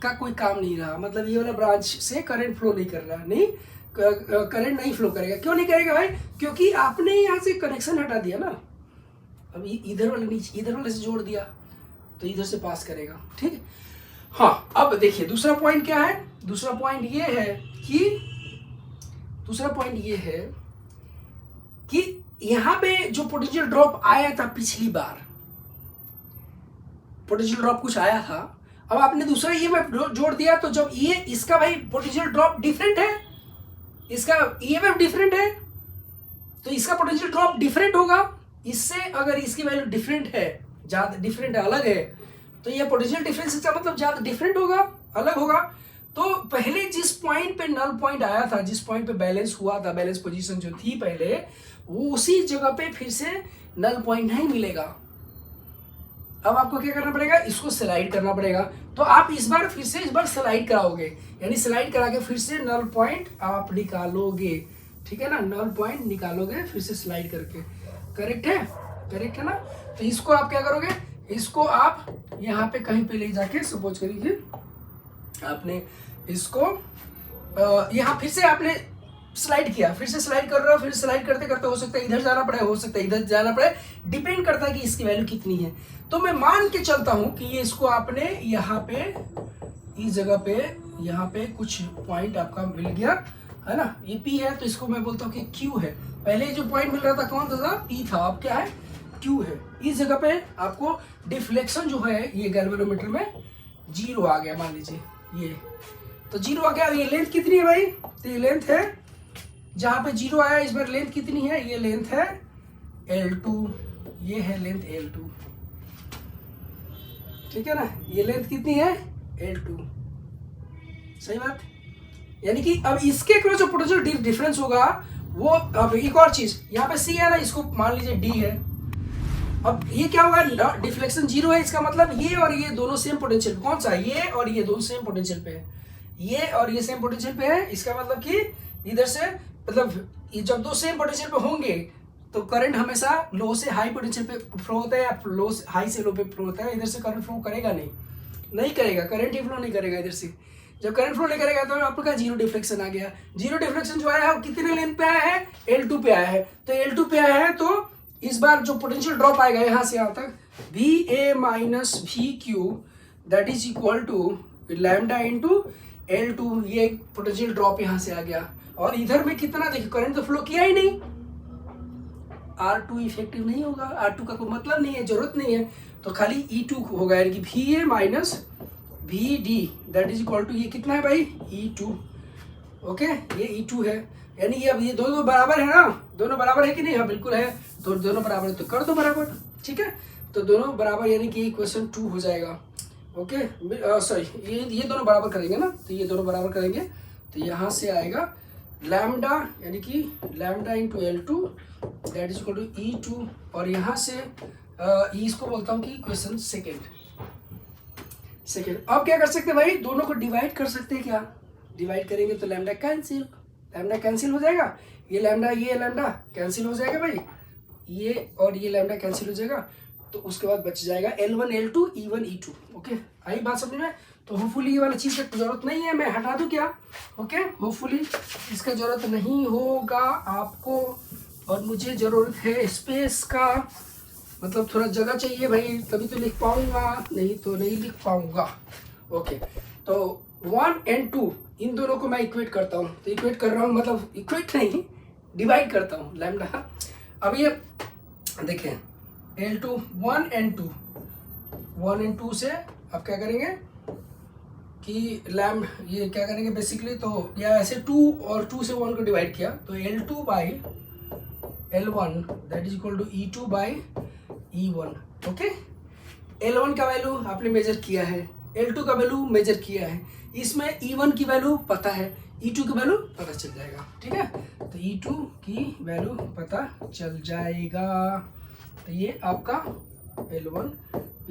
A: का कोई काम नहीं रहा, मतलब ये वाला ब्रांच से करंट फ्लो नहीं कर रहा, नहीं करंट नहीं फ्लो करेगा। क्यों नहीं करेगा भाई? क्योंकि आपने यहाँ से कनेक्शन हटा दिया ना, अब इधर वाले नीचे इधर वाले से जोड़ दिया तो इधर से पास करेगा, ठीक है। हाँ, अब देखिए दूसरा पॉइंट क्या है। दूसरा पॉइंट ये है कि यहाँ पे जो पोटेंशियल ड्रॉप आया था पिछली बार, पोटेंशियल ड्रॉप कुछ आया था, अब आपने दूसरा ईएमएफ जोड़ दिया, तो जब ये इसका भाई पोटेंशियल ड्रॉप डिफरेंट है, इसका ईएमएफ डिफरेंट है, तो इसका पोटेंशियल ड्रॉप डिफरेंट होगा इससे। अगर इसकी वैल्यू डिफरेंट है, ज्यादा डिफरेंट है, अलग है, तो ये पोटेंशियल डिफरेंस का मतलब ज्यादा डिफरेंट होगा, अलग होगा। तो पहले जिस पॉइंट पे नल पॉइंट आया था, जिस पॉइंट पे बैलेंस हुआ था, बैलेंस पोजीशन जो थी पहले, वो उसी जगह पे फिर से नल पॉइंट नहीं मिलेगा। अब आपको क्या करना पड़ेगा, इसको स्लाइड करना पड़ेगा। तो आप इस बार स्लाइड कराओगे, यानी स्लाइड करा के फिर से नल पॉइंट आप निकालोगे, ठीक है ना, नल पॉइंट निकालोगे फिर से स्लाइड करके। करेक्ट है ना। तो इसको आप क्या करोगे, इसको आप यहाँ पे कहीं पे ले जाके, सपोज करिए आपने इसको यहाँ फिर से आपने स्लाइड किया, फिर से स्लाइड कर रहे हो, फिर स्लाइड करते करते हो सकता है इधर जाना पड़े, हो सकता है इधर जाना पड़े, डिपेंड करता है कि इसकी वैल्यू कितनी है। तो मैं मान के चलता हूं कि ये इसको आपने यहाँ पे इस जगह पे यहाँ पे कुछ पॉइंट आपका मिल गया है ना, ये पी है, तो इसको मैं बोलता हूँ कि क्यू है। पहले जो पॉइंट मिल रहा था कौन था, पी था, अब क्या है, क्यू है। इस जगह पे आपको डिफ्लेक्शन जो है ये गैल्वेनोमीटर में 0 आ गया, मान लीजिए ये, तो 0 आ गया। ये लेंथ कितनी है भाई, तो ये लेंथ है जहां पे 0 आया, इस बार लेंथ कितनी है, ये लेंथ है L2, ये है लेंथ L2, ठीक है ना, ये लेंथ कितनी है L2, सही बात। यानी कि अब इसके क्रॉस जो पोटेंशियल डिफरेंस होगा वो, अब एक और चीज यहाँ पे C है ना, इसको मान लीजिए D है। अब ये क्या होगा, डिफ्लेक्शन 0 है, इसका मतलब ये और ये दोनों सेम पोटेंशियल पे, कौन सा, ये और ये दोनों सेम पोटेंशियल पे है, ये और ये सेम पोटेंशियल पे है। इसका मतलब कि इधर से, मतलब ये जब दो सेम पोटेंशियल पे होंगे तो करंट हमेशा लो से हाई पोटेंशियल पे फ्लो होता है, या लो से हाई से लो पे फ्लो होता है। इधर से करंट फ्लो करेगा नहीं करेगा, करंट ही फ्लो नहीं करेगा इधर से। जब करंट फ्लो नहीं करेगा तो आपका 0 डिफ्लेक्शन आ गया। 0 डिफ्लेक्शन जो आया है वो कितने लेंथ पे आया है, L2 पे आया है। तो L2 पे आया है, तो इस बार जो पोटेंशियल ड्रॉप आएगा यहाँ से यहाँ तक, VA minus VQ that is equal to lambda into L2, ये पोटेंशियल ड्रॉप यहाँ से आ गया। और इधर में कितना, देखिए करंट तो फ्लो किया ही नहीं, R2 इफेक्टिव नहीं होगा, R2 का कोई मतलब नहीं है, जरूरत नहीं है, तो खाली E2 होगा, यानी कि VA minus VD that is equal to, ये कितना है भाई, E2, ओके, ये E2 है। यानी ये अब ये दोनों बराबर है ना, दोनों बराबर है कि नहीं, हाँ बिल्कुल है, तो दोनों बराबर है तो कर दो बराबर, ठीक है। तो दोनों बराबर यानी कि इक्वेशन 2 हो जाएगा, ओके, सॉरी ये दोनों बराबर करेंगे ना, तो ये दोनों बराबर करेंगे तो यहाँ से आएगा लैम्डा, यानी कि lambda into L2 that is equal to E2, और यहाँ से इसको बोलता हूँ कि इक्वेशन सेकेंड। अब क्या कर सकते हैं भाई, दोनों को डिवाइड कर सकते हैं, क्या डिवाइड करेंगे तो लैम्डा कैंसिल हो जाएगा, ये लैम्डा कैंसिल हो जाएगा भाई, ये और ये लैम्डा कैंसिल हो जाएगा, तो उसके बाद बच जाएगा L1 L2 E1 E2, okay, आई बात समझ में। तो होपफुली ये वाला चीज़ की जरूरत नहीं है, मैं हटा दूं क्या, ओके, होपफुली इसका जरूरत नहीं होगा आपको, और मुझे ज़रूरत है स्पेस का, मतलब थोड़ा जगह चाहिए भाई, तभी तो लिख पाऊंगा, नहीं तो नहीं लिख पाऊंगा, ओके। तो 1 and 2 इन दोनों को मैं इक्वेट करता हूँ, तो इक्वेट कर रहा हूँ, मतलब इक्वेट नहीं, डिवाइड करता हूँ लैम्डा। अब ये देखें L2 1 and 2 से अब क्या करेंगे कि ये क्या करेंगे बेसिकली, तो या ऐसे 2 और 2 से 1 को डिवाइड किया तो L2 by L1 that is equal to E2 by E1, okay. L1 का वैल्यू आपने मेजर किया है, L2 का वैल्यू मेजर किया है, इसमें E1 की वैल्यू पता है, E2 की वैल्यू पता चल जाएगा, ठीक है। तो E2 की वैल्यू पता चल जाएगा, तो ये आपका L1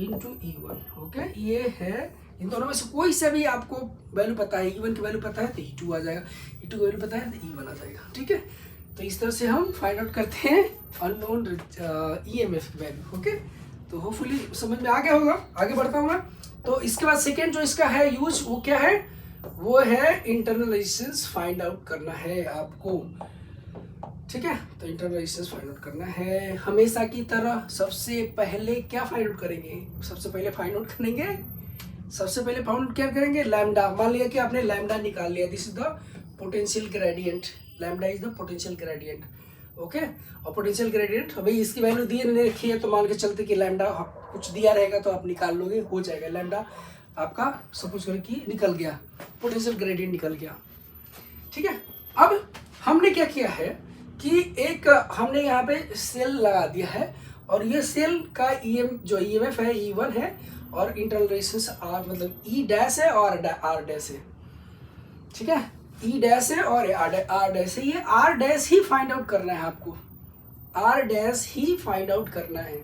A: इंटू E1। ओके, ये है, इन दोनों में से कोई सा भी आपको वैल्यू पता है, E1 की वैल्यू पता है तो E2 आ जाएगा, E2 की वैल्यू पता है तो E1 आ जाएगा। ठीक है, तो इस तरह से हम फाइंड आउट करते हैं अननोन EMF की वैल्यू। ओके, तो होपफुली समझ में आ गया होगा। आगे बढ़ता हूँ मैं। तो इसके बाद सेकेंड जो इसका है यूज, वो क्या है, वो है इंटरनल रेजिस्टेंस फाइंड आउट करना है आपको। ठीक है, तो इंटरनल रेजिस्टेंस फाइंड आउट करना है। हमेशा की तरह सबसे पहले क्या फाइंड आउट करेंगे, सबसे पहले फाइंड आउट क्या करेंगे, लैम्डा। मान लिया कि आपने लैम्डा निकाल लिया, this is the potential gradient, lambda is the potential gradient. Okay, और पोटेंशियल ग्रेडियंट अभी इसकी वैल्यू दी नहीं रखी है, तो मान के चलते कि लैम्डा कुछ दिया रहेगा तो आप निकाल लोगे, हो जाएगा। लैम्डा आपका सपोज करें कि निकल गया, पोटेंशियल ग्रेडियंट निकल गया। ठीक है, अब हमने क्या किया है कि एक हमने यहाँ पे सेल लगा दिया है, और ये सेल का जो EMF है E1 है, और इंटरनल रेजिस्टेंस R मतलब E डैश है और R डैश है। ठीक है, E डैश है और R डैश है। ये R डैश ही फाइंड आउट करना है आपको, R डैश ही फाइंड आउट करना है।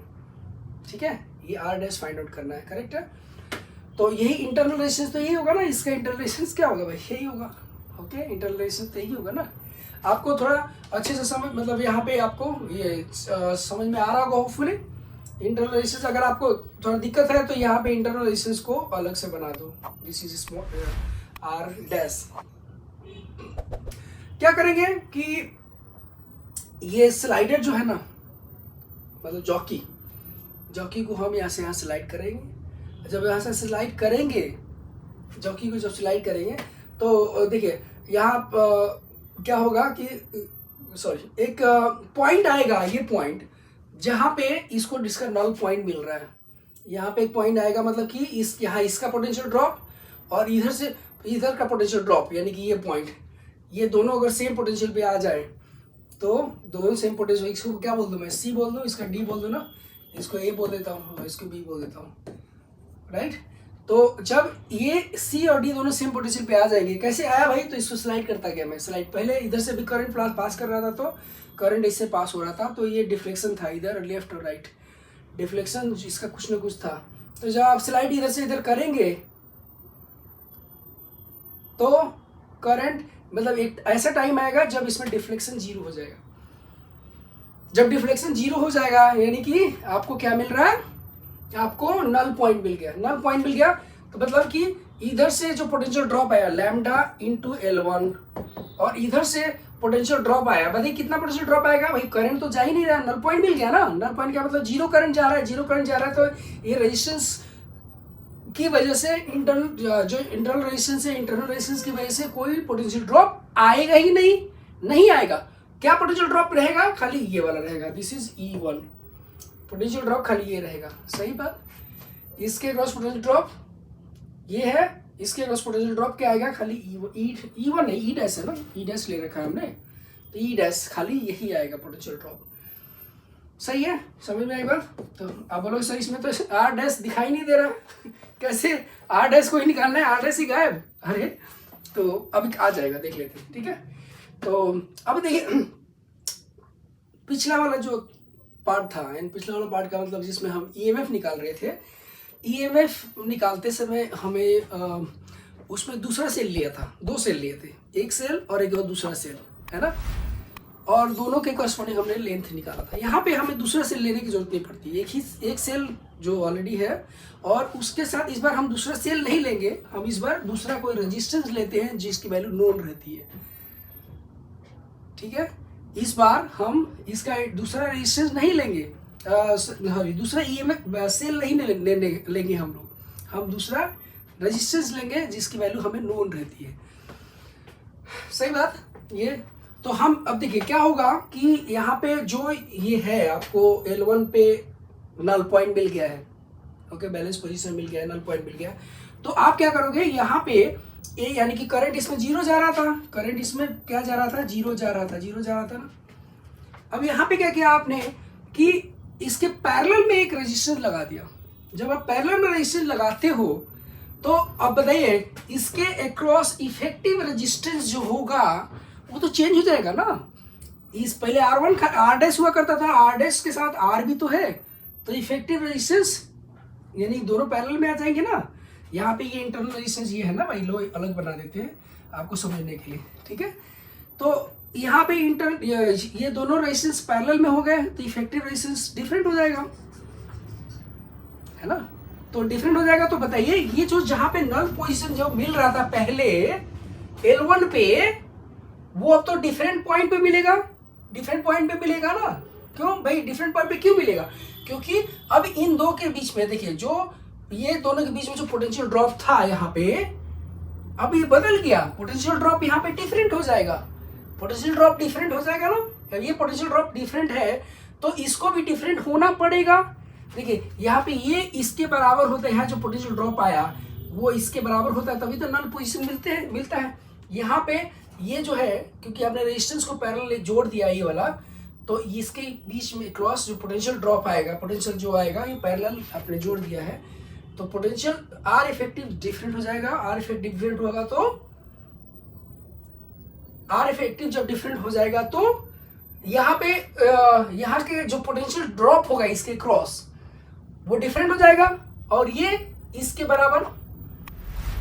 A: ठीक है, ये R डैश फाइंड आउट करना है, करेक्ट है। तो यही इंटरनल रेजिस्टेंस तो यही होगा ना, इसका इंटरनल रेजिस्टेंस क्या होगा भाई, यही होगा। ओके, इंटरनल रेजिस्टेंस तो यही होगा ना। आपको थोड़ा अच्छे से समझ, मतलब यहाँ पे आपको ये समझ में आ रहा होगा होपफुली। इंटरनल रेजिस्टेंस अगर आपको थोड़ा दिक्कत है तो यहाँ पे इंटरनल रेजिस्टेंस को अलग से बना दो, this is small R dash. क्या करेंगे कि ये स्लाइडर जो है ना, मतलब जॉकी को हम यहाँ से यहाँ स्लाइड करेंगे। जब यहाँ से स्लाइड करेंगे, जॉकी को जब स्लाइड करेंगे तो देखिए यहाँ क्या होगा कि सॉरी एक पॉइंट आएगा, ये पॉइंट जहाँ पे इसको इसका नल पॉइंट मिल रहा है। यहाँ पे एक पॉइंट आएगा, मतलब कि इस यहाँ इसका पोटेंशियल ड्रॉप और इधर से इधर का पोटेंशियल ड्रॉप, यानी कि ये पॉइंट, ये दोनों अगर सेम पोटेंशियल पे आ जाए तो दोनों सेम पोटेंशियल, इसको क्या बोल दूँ मैं, C बोल दूँ, इसका D बोल दूँ ना, इसको A बोल देता हूँ, इसको B बोल देता हूँ, राइट। तो जब ये C और D दोनों सेम पोटेंशियल पे आ जाएंगे, कैसे आया भाई, तो इसको स्लाइड करता गया मैं, स्लाइड पहले इधर से भी करंट पास कर रहा था, तो करंट इससे पास हो रहा था, तो ये डिफ्लेक्शन था, इधर लेफ्ट और राइट डिफ्लेक्शन इसका कुछ ना कुछ था। तो जब आप स्लाइड इधर से इधर करेंगे तो करंट, मतलब एक ऐसा टाइम आएगा जब इसमें डिफ्लेक्शन 0 हो जाएगा। जब डिफ्लेक्शन 0 हो जाएगा यानी कि आपको क्या मिल रहा है, आपको नल पॉइंट मिल गया। नल पॉइंट मिल गया तो मतलब कि इधर से जो पोटेंशियल ड्रॉप आया लैम्डा इंटू L1, और इधर से पोटेंशियल ड्रॉप आया, बताइए कितना पोटेंशियल ड्रॉप आएगा भाई, करंट तो जा ही नहीं रहा, नल पॉइंट मिल गया ना। नल पॉइंट क्या मतलब, जीरो करंट जा रहा है, जीरो करंट जा रहा है, तो ये रेजिस्टेंस की वजह से जो इंटरनल रेजिस्टेंस है, इंटरनल रेजिस्टेंस की वजह से कोई पोटेंशियल ड्रॉप आएगा ही नहीं आएगा। क्या पोटेंशियल ड्रॉप रहेगा, खाली ये वाला रहेगा, this is E1, potential drop खाली ये रहेगा। सही बात, इसके क्रॉस पोटेंशियल ड्रॉप ये है, इसके क्रॉस पोटेंशियल ड्रॉप क्या आएगा, खाली E1 है, E डैश है ना, E डैश ले रखा है हमने, तो E डैश खाली यही आएगा पोटेंशियल ड्रॉप। सही है, समझ में आई बात। तो आप बोलोगे सर इसमें तो R डैश दिखाई नहीं दे रहा कैसे, R डैश को ही निकालना है, R डैश ही गायब, अरे तो अभी आ जाएगा, देख लेते हैं। ठीक है, तो अब देखिए पिछला वाला जो पार्ट था, पिछला वाला पार्ट का मतलब जिसमें हम EMF निकाल रहे थे, EMF निकालते समय हमें उसमें दूसरा सेल लिया था, 2 सेल लिए थे, एक सेल और एक दूसरा सेल, है ना, और दोनों के कॉरस्पॉन्डिंग हमने लेंथ निकाला था। यहाँ पे हमें दूसरा सेल लेने की जरूरत नहीं पड़ती, एक सेल जो ऑलरेडी है, और उसके साथ इस बार हम दूसरा सेल नहीं लेंगे, हम इस बार दूसरा कोई रेजिस्टेंस लेते हैं जिसकी वैल्यू नोन रहती है। ठीक है, इस बार हम इसका दूसरा रेजिस्टेंस नहीं लेंगे, दूसरा EMF सेल नहीं लेंगे हम लोग, हम दूसरा रेजिस्टेंस लेंगे जिसकी वैल्यू हमें नोन रहती है। सही बात ये। तो हम अब देखिए क्या होगा कि यहाँ पे जो ये है आपको L1 पे नल पॉइंट मिल गया है, ओके, बैलेंस पोजीशन मिल गया है, नल पॉइंट मिल गया है, तो आप क्या करोगे, यहाँ पे ए यानी कि करंट इसमें 0 जा रहा था, करंट इसमें क्या जा रहा था, 0 जा रहा था ना। अब यहाँ पे क्या किया आपने कि इसके पैरेलल में एक रेजिस्टेंस लगा दिया। जब आप पैरेलल में रेजिस्टेंस लगाते हो तो अब बताइए इसके अक्रॉस इफेक्टिव रेजिस्टेंस जो होगा वो तो चेंज हो जाएगा ना। इस पहले R1 R डैश हुआ करता था, R डैश के साथ R भी तो है, तो इफेक्टिव रेजिस्टेंस यानी दोनों पैरेलल में आ जाएंगे ना। यहाँ पे ये इंटरनल रेजिस्टेंस ये है ना भाई, लो अलग बना देते हैं आपको समझने के लिए, ठीक है। तो यहाँ पे ये दोनों रेजिस्टेंस पैरेलल में हो गए तो इफेक्टिव रेजिस्टेंस डिफरेंट हो जाएगा, है ना। तो डिफरेंट हो जाएगा तो बताइए ये जो जहां पे नल पोजीशन जो मिल रहा था पहले L1 पे, वो अब तो डिफरेंट पॉइंट पे मिलेगा, डिफरेंट पॉइंट पे मिलेगा ना। क्यों भाई डिफरेंट पॉइंट पे क्यों मिलेगा? क्योंकि अब इन दो के बीच में देखिए, जो ये दोनों के बीच में जो पोटेंशियल ड्रॉप था यहाँ पे, अब ये बदल गया, पोटेंशियल ड्रॉप यहाँ पे डिफरेंट हो जाएगा, पोटेंशियल ड्रॉप डिफरेंट हो जाएगा ना। अब ये पोटेंशियल ड्रॉप डिफरेंट है तो इसको भी डिफरेंट होना पड़ेगा। देखिए यहाँ पे ये इसके बराबर होता है, यहाँ जो पोटेंशियल ड्रॉप आया वो इसके बराबर होता है, तभी तो नल पोजीशन मिलता है। यहाँ पे ये जो है, क्योंकि आपने रेजिस्टेंस को पैरेलल जोड़ दिया ये वाला, तो इसके बीच में क्रॉस जो पोटेंशियल ड्रॉप आएगा, पोटेंशियल जो आएगा ये पैरेलल आपने जोड़ दिया है, तो पोटेंशियल आर इफेक्टिव डिफरेंट हो जाएगा। आर इफेक्टिव डिफरेंट होगा तो आर इफेक्टिव जब डिफरेंट हो जाएगा तो यहाँ पे यहाँ के जो पोटेंशियल ड्रॉप होगा इसके क्रॉस वो डिफरेंट हो जाएगा, और ये इसके बराबर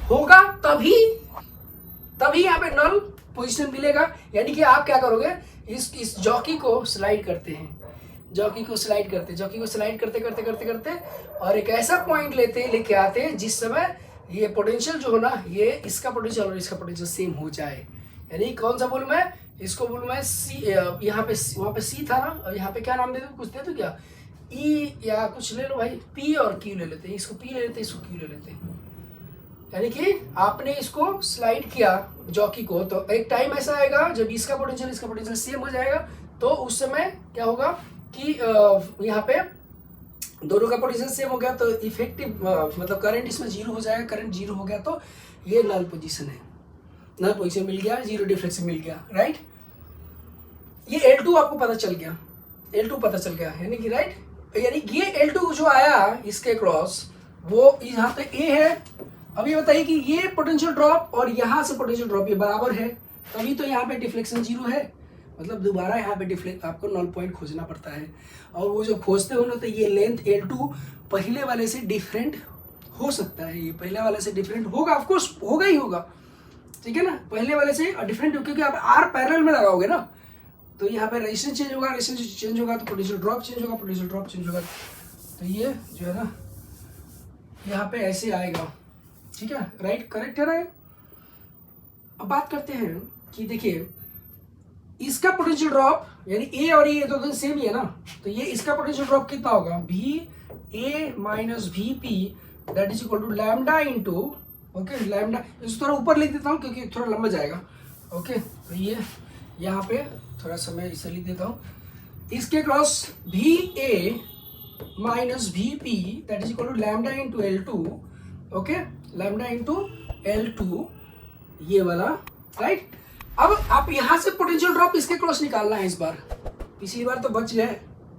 A: होगा, तभी यहाँ पे नल पोजीशन मिलेगा। यानी कि आप क्या करोगे, इस जॉकी को स्लाइड करते हैं, जॉकी को स्लाइड करते करते और एक ऐसा पॉइंट लेके आते हैं जिस समय ये पोटेंशियल जो हो ना, ये इसका पोटेंशियल और इसका पोटेंशियल सेम हो जाए। यानी कौन सा बोलूं मैं, इसको बोलूं मैं सी, यहाँ पे वहाँ पे सी था ना, और यहाँ पे क्या नाम दे दो, कुछ दे दो क्या, ई या कुछ ले लो भाई, पी और क्यू ले लेते हैं, इसको पी ले लेते हैं, इसको क्यू ले लेते हैं। यानी कि आपने इसको स्लाइड किया जॉकी को, तो एक टाइम ऐसा आएगा जब इसका पोटेंशियल सेम हो जाएगा, तो उस समय क्या होगा कि यहाँ पे दोनों का पोटेंशियल सेम हो गया तो इफेक्टिव मतलब करंट इसमें जीरो हो जाएगा। करंट जीरो हो गया तो ये नल पोजीशन है, नल पोजीशन मिल गया, जीरो डिफ्लेक्शन मिल गया, राइट। ये L2 आपको पता चल गया, L2 पता चल गया, यानी कि राइट, यानी ये L2 जो आया इसके क्रॉस वो यहाँ पे A है। अब ये बताइए कि ये पोटेंशियल ड्रॉप और यहाँ से पोटेंशियल ड्रॉप ये बराबर है, तभी तो यहाँ पे डिफ्लेक्शन जीरो है, मतलब दोबारा यहाँ पे आपको नल पॉइंट खोजना पड़ता है। और वो जो खोजते हो ना, तो ये लेंथ L2 पहले वाले से डिफरेंट हो सकता है, ये पहले वाले से डिफरेंट होगा, ऑफकोर्स होगा ही होगा, ठीक है ना, पहले वाले से डिफरेंट, क्योंकि आप आर पैरेलल में लगाओगे ना, तो यहाँ पे रेजिस्टेंस चेंज होगा, रेजिस्टेंस चेंज होगा तो पोटेंशियल ड्रॉप चेंज होगा, पोटेंशियल ड्रॉप चेंज होगा, तो ये जो है ना यहाँ पे ऐसे आएगा, ठीक है, राइट, करेक्ट है ना। अब बात करते हैं कि देखिए इसका पोटेंशियल ड्रॉप, यानी ए और ये तो सेम ही है ना, तो ये इसका पोटेंशियल ड्रॉप कितना होगा, V A minus V P that is equal to lambda into, okay, lambda, इसको थोड़ा ऊपर लिख देता हूँ क्योंकि थोड़ा लंबा जाएगा, ओके। तो ये यहाँ पे थोड़ा सा मैं इसे लिख देता हूँ, इसके cross V A minus V P that is equal to lambda into L2, okay, lambda into L2, ये वाला, राइट। अब आप यहाँ से पोटेंशियल ड्रॉप इसके क्रॉस निकालना है इस बार, पिछली बार तो बच गए,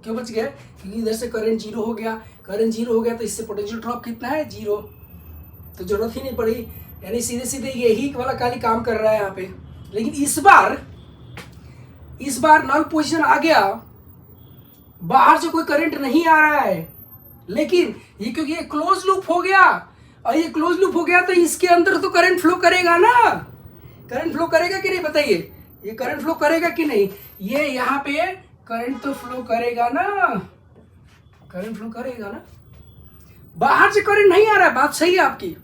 A: क्यों बच गए, क्योंकि इधर से करंट जीरो हो गया, करंट जीरो हो गया तो इससे पोटेंशियल ड्रॉप कितना है, जीरो, तो जरूरत ही नहीं पड़ी, यानी सीधे सीधे यही वाला खाली काम कर रहा है यहाँ पे। लेकिन इस बार नल पोजीशन आ गया, बाहर से कोई करंट नहीं आ रहा है, लेकिन ये क्योंकि ये क्लोज लूप हो गया, और ये क्लोज लूप हो गया तो इसके अंदर तो करंट फ्लो करेगा ना, करंट फ्लो करेगा कि नहीं बताइए, ये करंट फ्लो करेगा कि नहीं, ये यहाँ पे करंट तो फ्लो करेगा ना, करंट फ्लो करेगा ना, बाहर से करंट नहीं आ रहा है, बात सही है आपकी,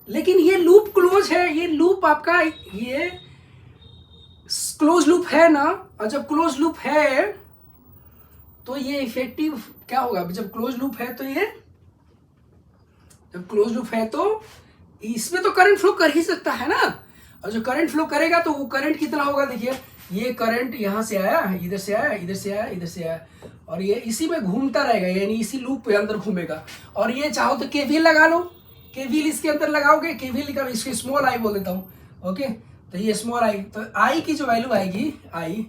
A: लेकिन ये लूप क्लोज है, ये लूप आपका ये क्लोज लूप है ना, और जब क्लोज लूप है तो ये इफेक्टिव क्या होगा, जब क्लोज लूप है तो ये, जब क्लोज लूप है तो इसमें तो करंट फ्लो कर ही सकता है ना, और जो करंट फ्लो करेगा तो वो करंट कितना होगा, देखिए ये करंट यहाँ से आया, इधर से आया, इधर से आया, इधर से आया, और ये इसी में घूमता रहेगा, यानी इसी लूप पे अंदर घूमेगा। और ये चाहो तो केवीएल लगा लो, केवीएल इसके अंदर लगाओगे, केवीएल का इसको स्मॉल आई बोल देता हूँ, ओके, तो ये स्मॉल आई, तो आई की जो वैल्यू आएगी आई,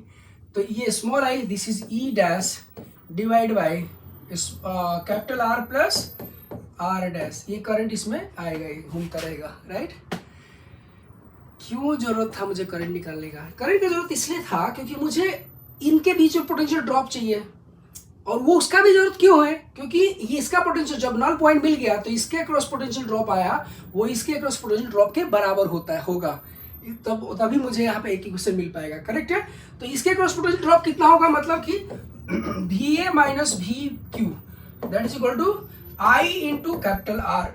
A: तो ये small I this is E dash divide by capital R plus R dash, ये करंट इसमें आएगा, ये घूमता रहेगा, राइट। क्यों जरूरत था मुझे करंट निकालने का, करंट की जरूरत इसलिए था क्योंकि मुझे इनके बीच में पोटेंशियल ड्रॉप चाहिए, और वो उसका भी जरूरत क्यों है, क्योंकि ये इसका पोटेंशियल जब नल पॉइंट मिल गया तो इसके अक्रॉस पोटेंशियल ड्रॉप आया, वो इसके अक्रॉस पोटेंशियल ड्रॉप के बराबर होगा, तब तभी मुझे यहाँ पे एक इक्वेशन मिल पाएगा। करेक्ट है। तो इसके अक्रॉस पोटेंशियल ड्रॉप कितना होगा, मतलब कि VA minus VQ that is equal to I into capital R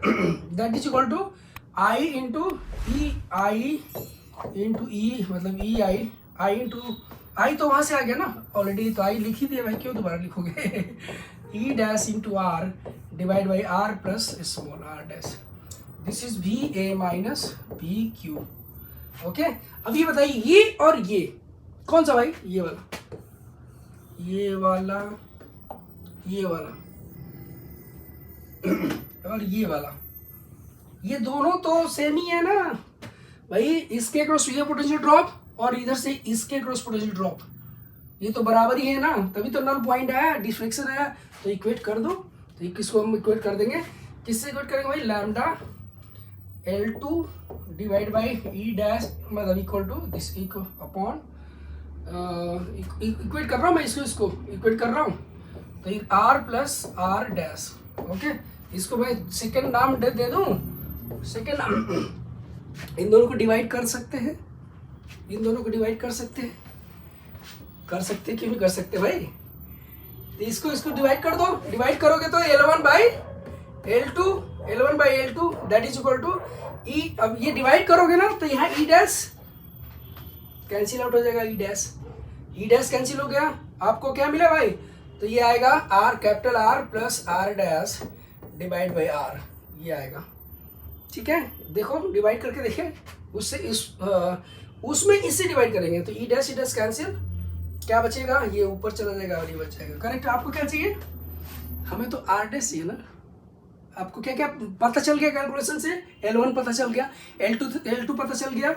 A: that is equal to I into EI into E, मतलब I इंटू I तो वहां से आ गया ना ऑलरेडी, तो I लिख ही दिया भाई, क्यों दोबारा लिखोगे E dash into R divide by R plus small r dash, this is VA minus VQ। Okay, अब ये बताइए ये और ये कौन सा भाई, ये वाला, ये वाला, ये वाला और ये वाला, ये दोनों तो सेम ही है ना भाई, इसके अक्रॉस ये पोटेंशियल ड्रॉप और इधर से इसके अक्रॉस पोटेंशियल ड्रॉप, ये तो बराबर ही है ना, तभी तो नल पॉइंट आया, डिफ्लेक्शन आया, तो इक्वेट कर दो। तो किसको हम इक्वेट कर देंगे, किससे इक्वेट करेंगे भाई, lambda L2 divide by E dash, मतलब equal to this equal upon, equate कर रहा हूँ मैं इसको इक्वेट कर रहा हूँ, तो R plus R dash. Okay, इसको मैं सेकेंड नाम दे दूँ, सेकेंड नाम, इन दोनों को डिवाइड कर सकते हैं, इन दोनों को डिवाइड कर सकते हैं, क्यों नहीं कर सकते भाई, तो इसको डिवाइड कर दो, डिवाइड करोगे तो L1 by L2 that is equal to E, अब ये डिवाइड करोगे ना तो यहाँ E डैश कैंसिल आउट हो जाएगा, E डैश कैंसिल हो गया, आपको क्या मिला भाई, तो ये आएगा R capital R plus R dash divide by R, ये आएगा। ठीक है, देखो डिवाइड करके देखिए, उससे उसमें इससे डिवाइड करेंगे तो E डैश कैंसिल, क्या बचेगा, ये ऊपर चला जाएगा और ये बच जाएगा। करेक्ट, आपको क्या चाहिए, हमें तो R डैश चाहिए ना, आपको क्या क्या पता चल गया कैलकुलेशन से, L1 पता चल गया, L2 पता चल गया,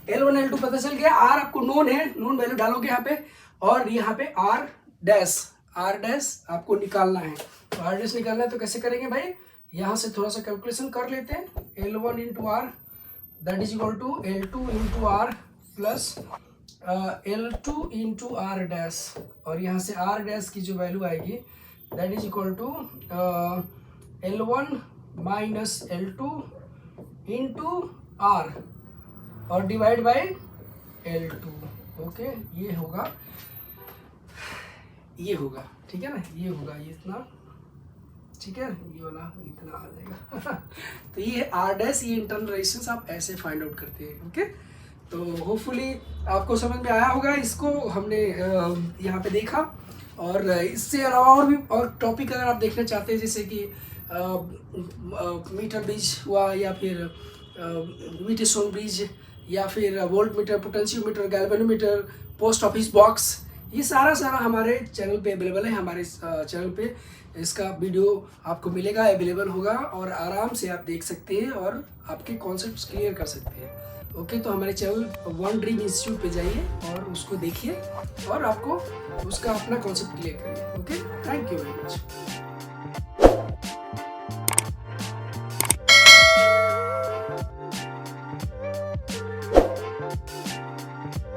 A: L1 L2 पता चल गया, R आपको नोन है, नोन वैल्यू डालोगे यहाँ पे, और यहाँ पे R डैश आपको निकालना है, तो R डैश निकालना है तो कैसे करेंगे भाई, यहाँ से थोड़ा सा कैलकुलेशन कर लेते हैं, L1 into R that is equal to L2 into R plus L2 into R dash, और यहाँ से R डैश की जो वैल्यू आएगी that is equal to L1 minus L2 into R और डिवाइड बाई L2। ओके, ये होगा, ठीक है ना, ये होगा, ये इतना, ठीक है, ये वाला इतना आ जाएगा तो ये R डैश, ये इंटरनल रेजिस्टेंस आप ऐसे फाइंड आउट करते हैं। ओके, तो होपफुली आपको समझ में आया होगा, इसको हमने यहाँ पे देखा, और इससे अलावा और भी और टॉपिक अगर आप देखना चाहते हैं, जैसे कि मीटर ब्रिज हुआ, या फिर वीटस्टोन ब्रिज, या फिर volt meter, potentiometer, galvanometer, post office box, ये सारा हमारे चैनल पे अवेलेबल है। हमारे चैनल पे इसका वीडियो आपको मिलेगा, अवेलेबल होगा, और आराम से आप देख सकते हैं और आपके कॉन्सेप्ट्स क्लियर कर सकते हैं। ओके, तो हमारे चैनल वन ड्रीम इंस्टीट्यूट पे जाइए और उसको देखिए और आपको उसका अपना कॉन्सेप्ट क्लियर करिए। Okay, thank you very much.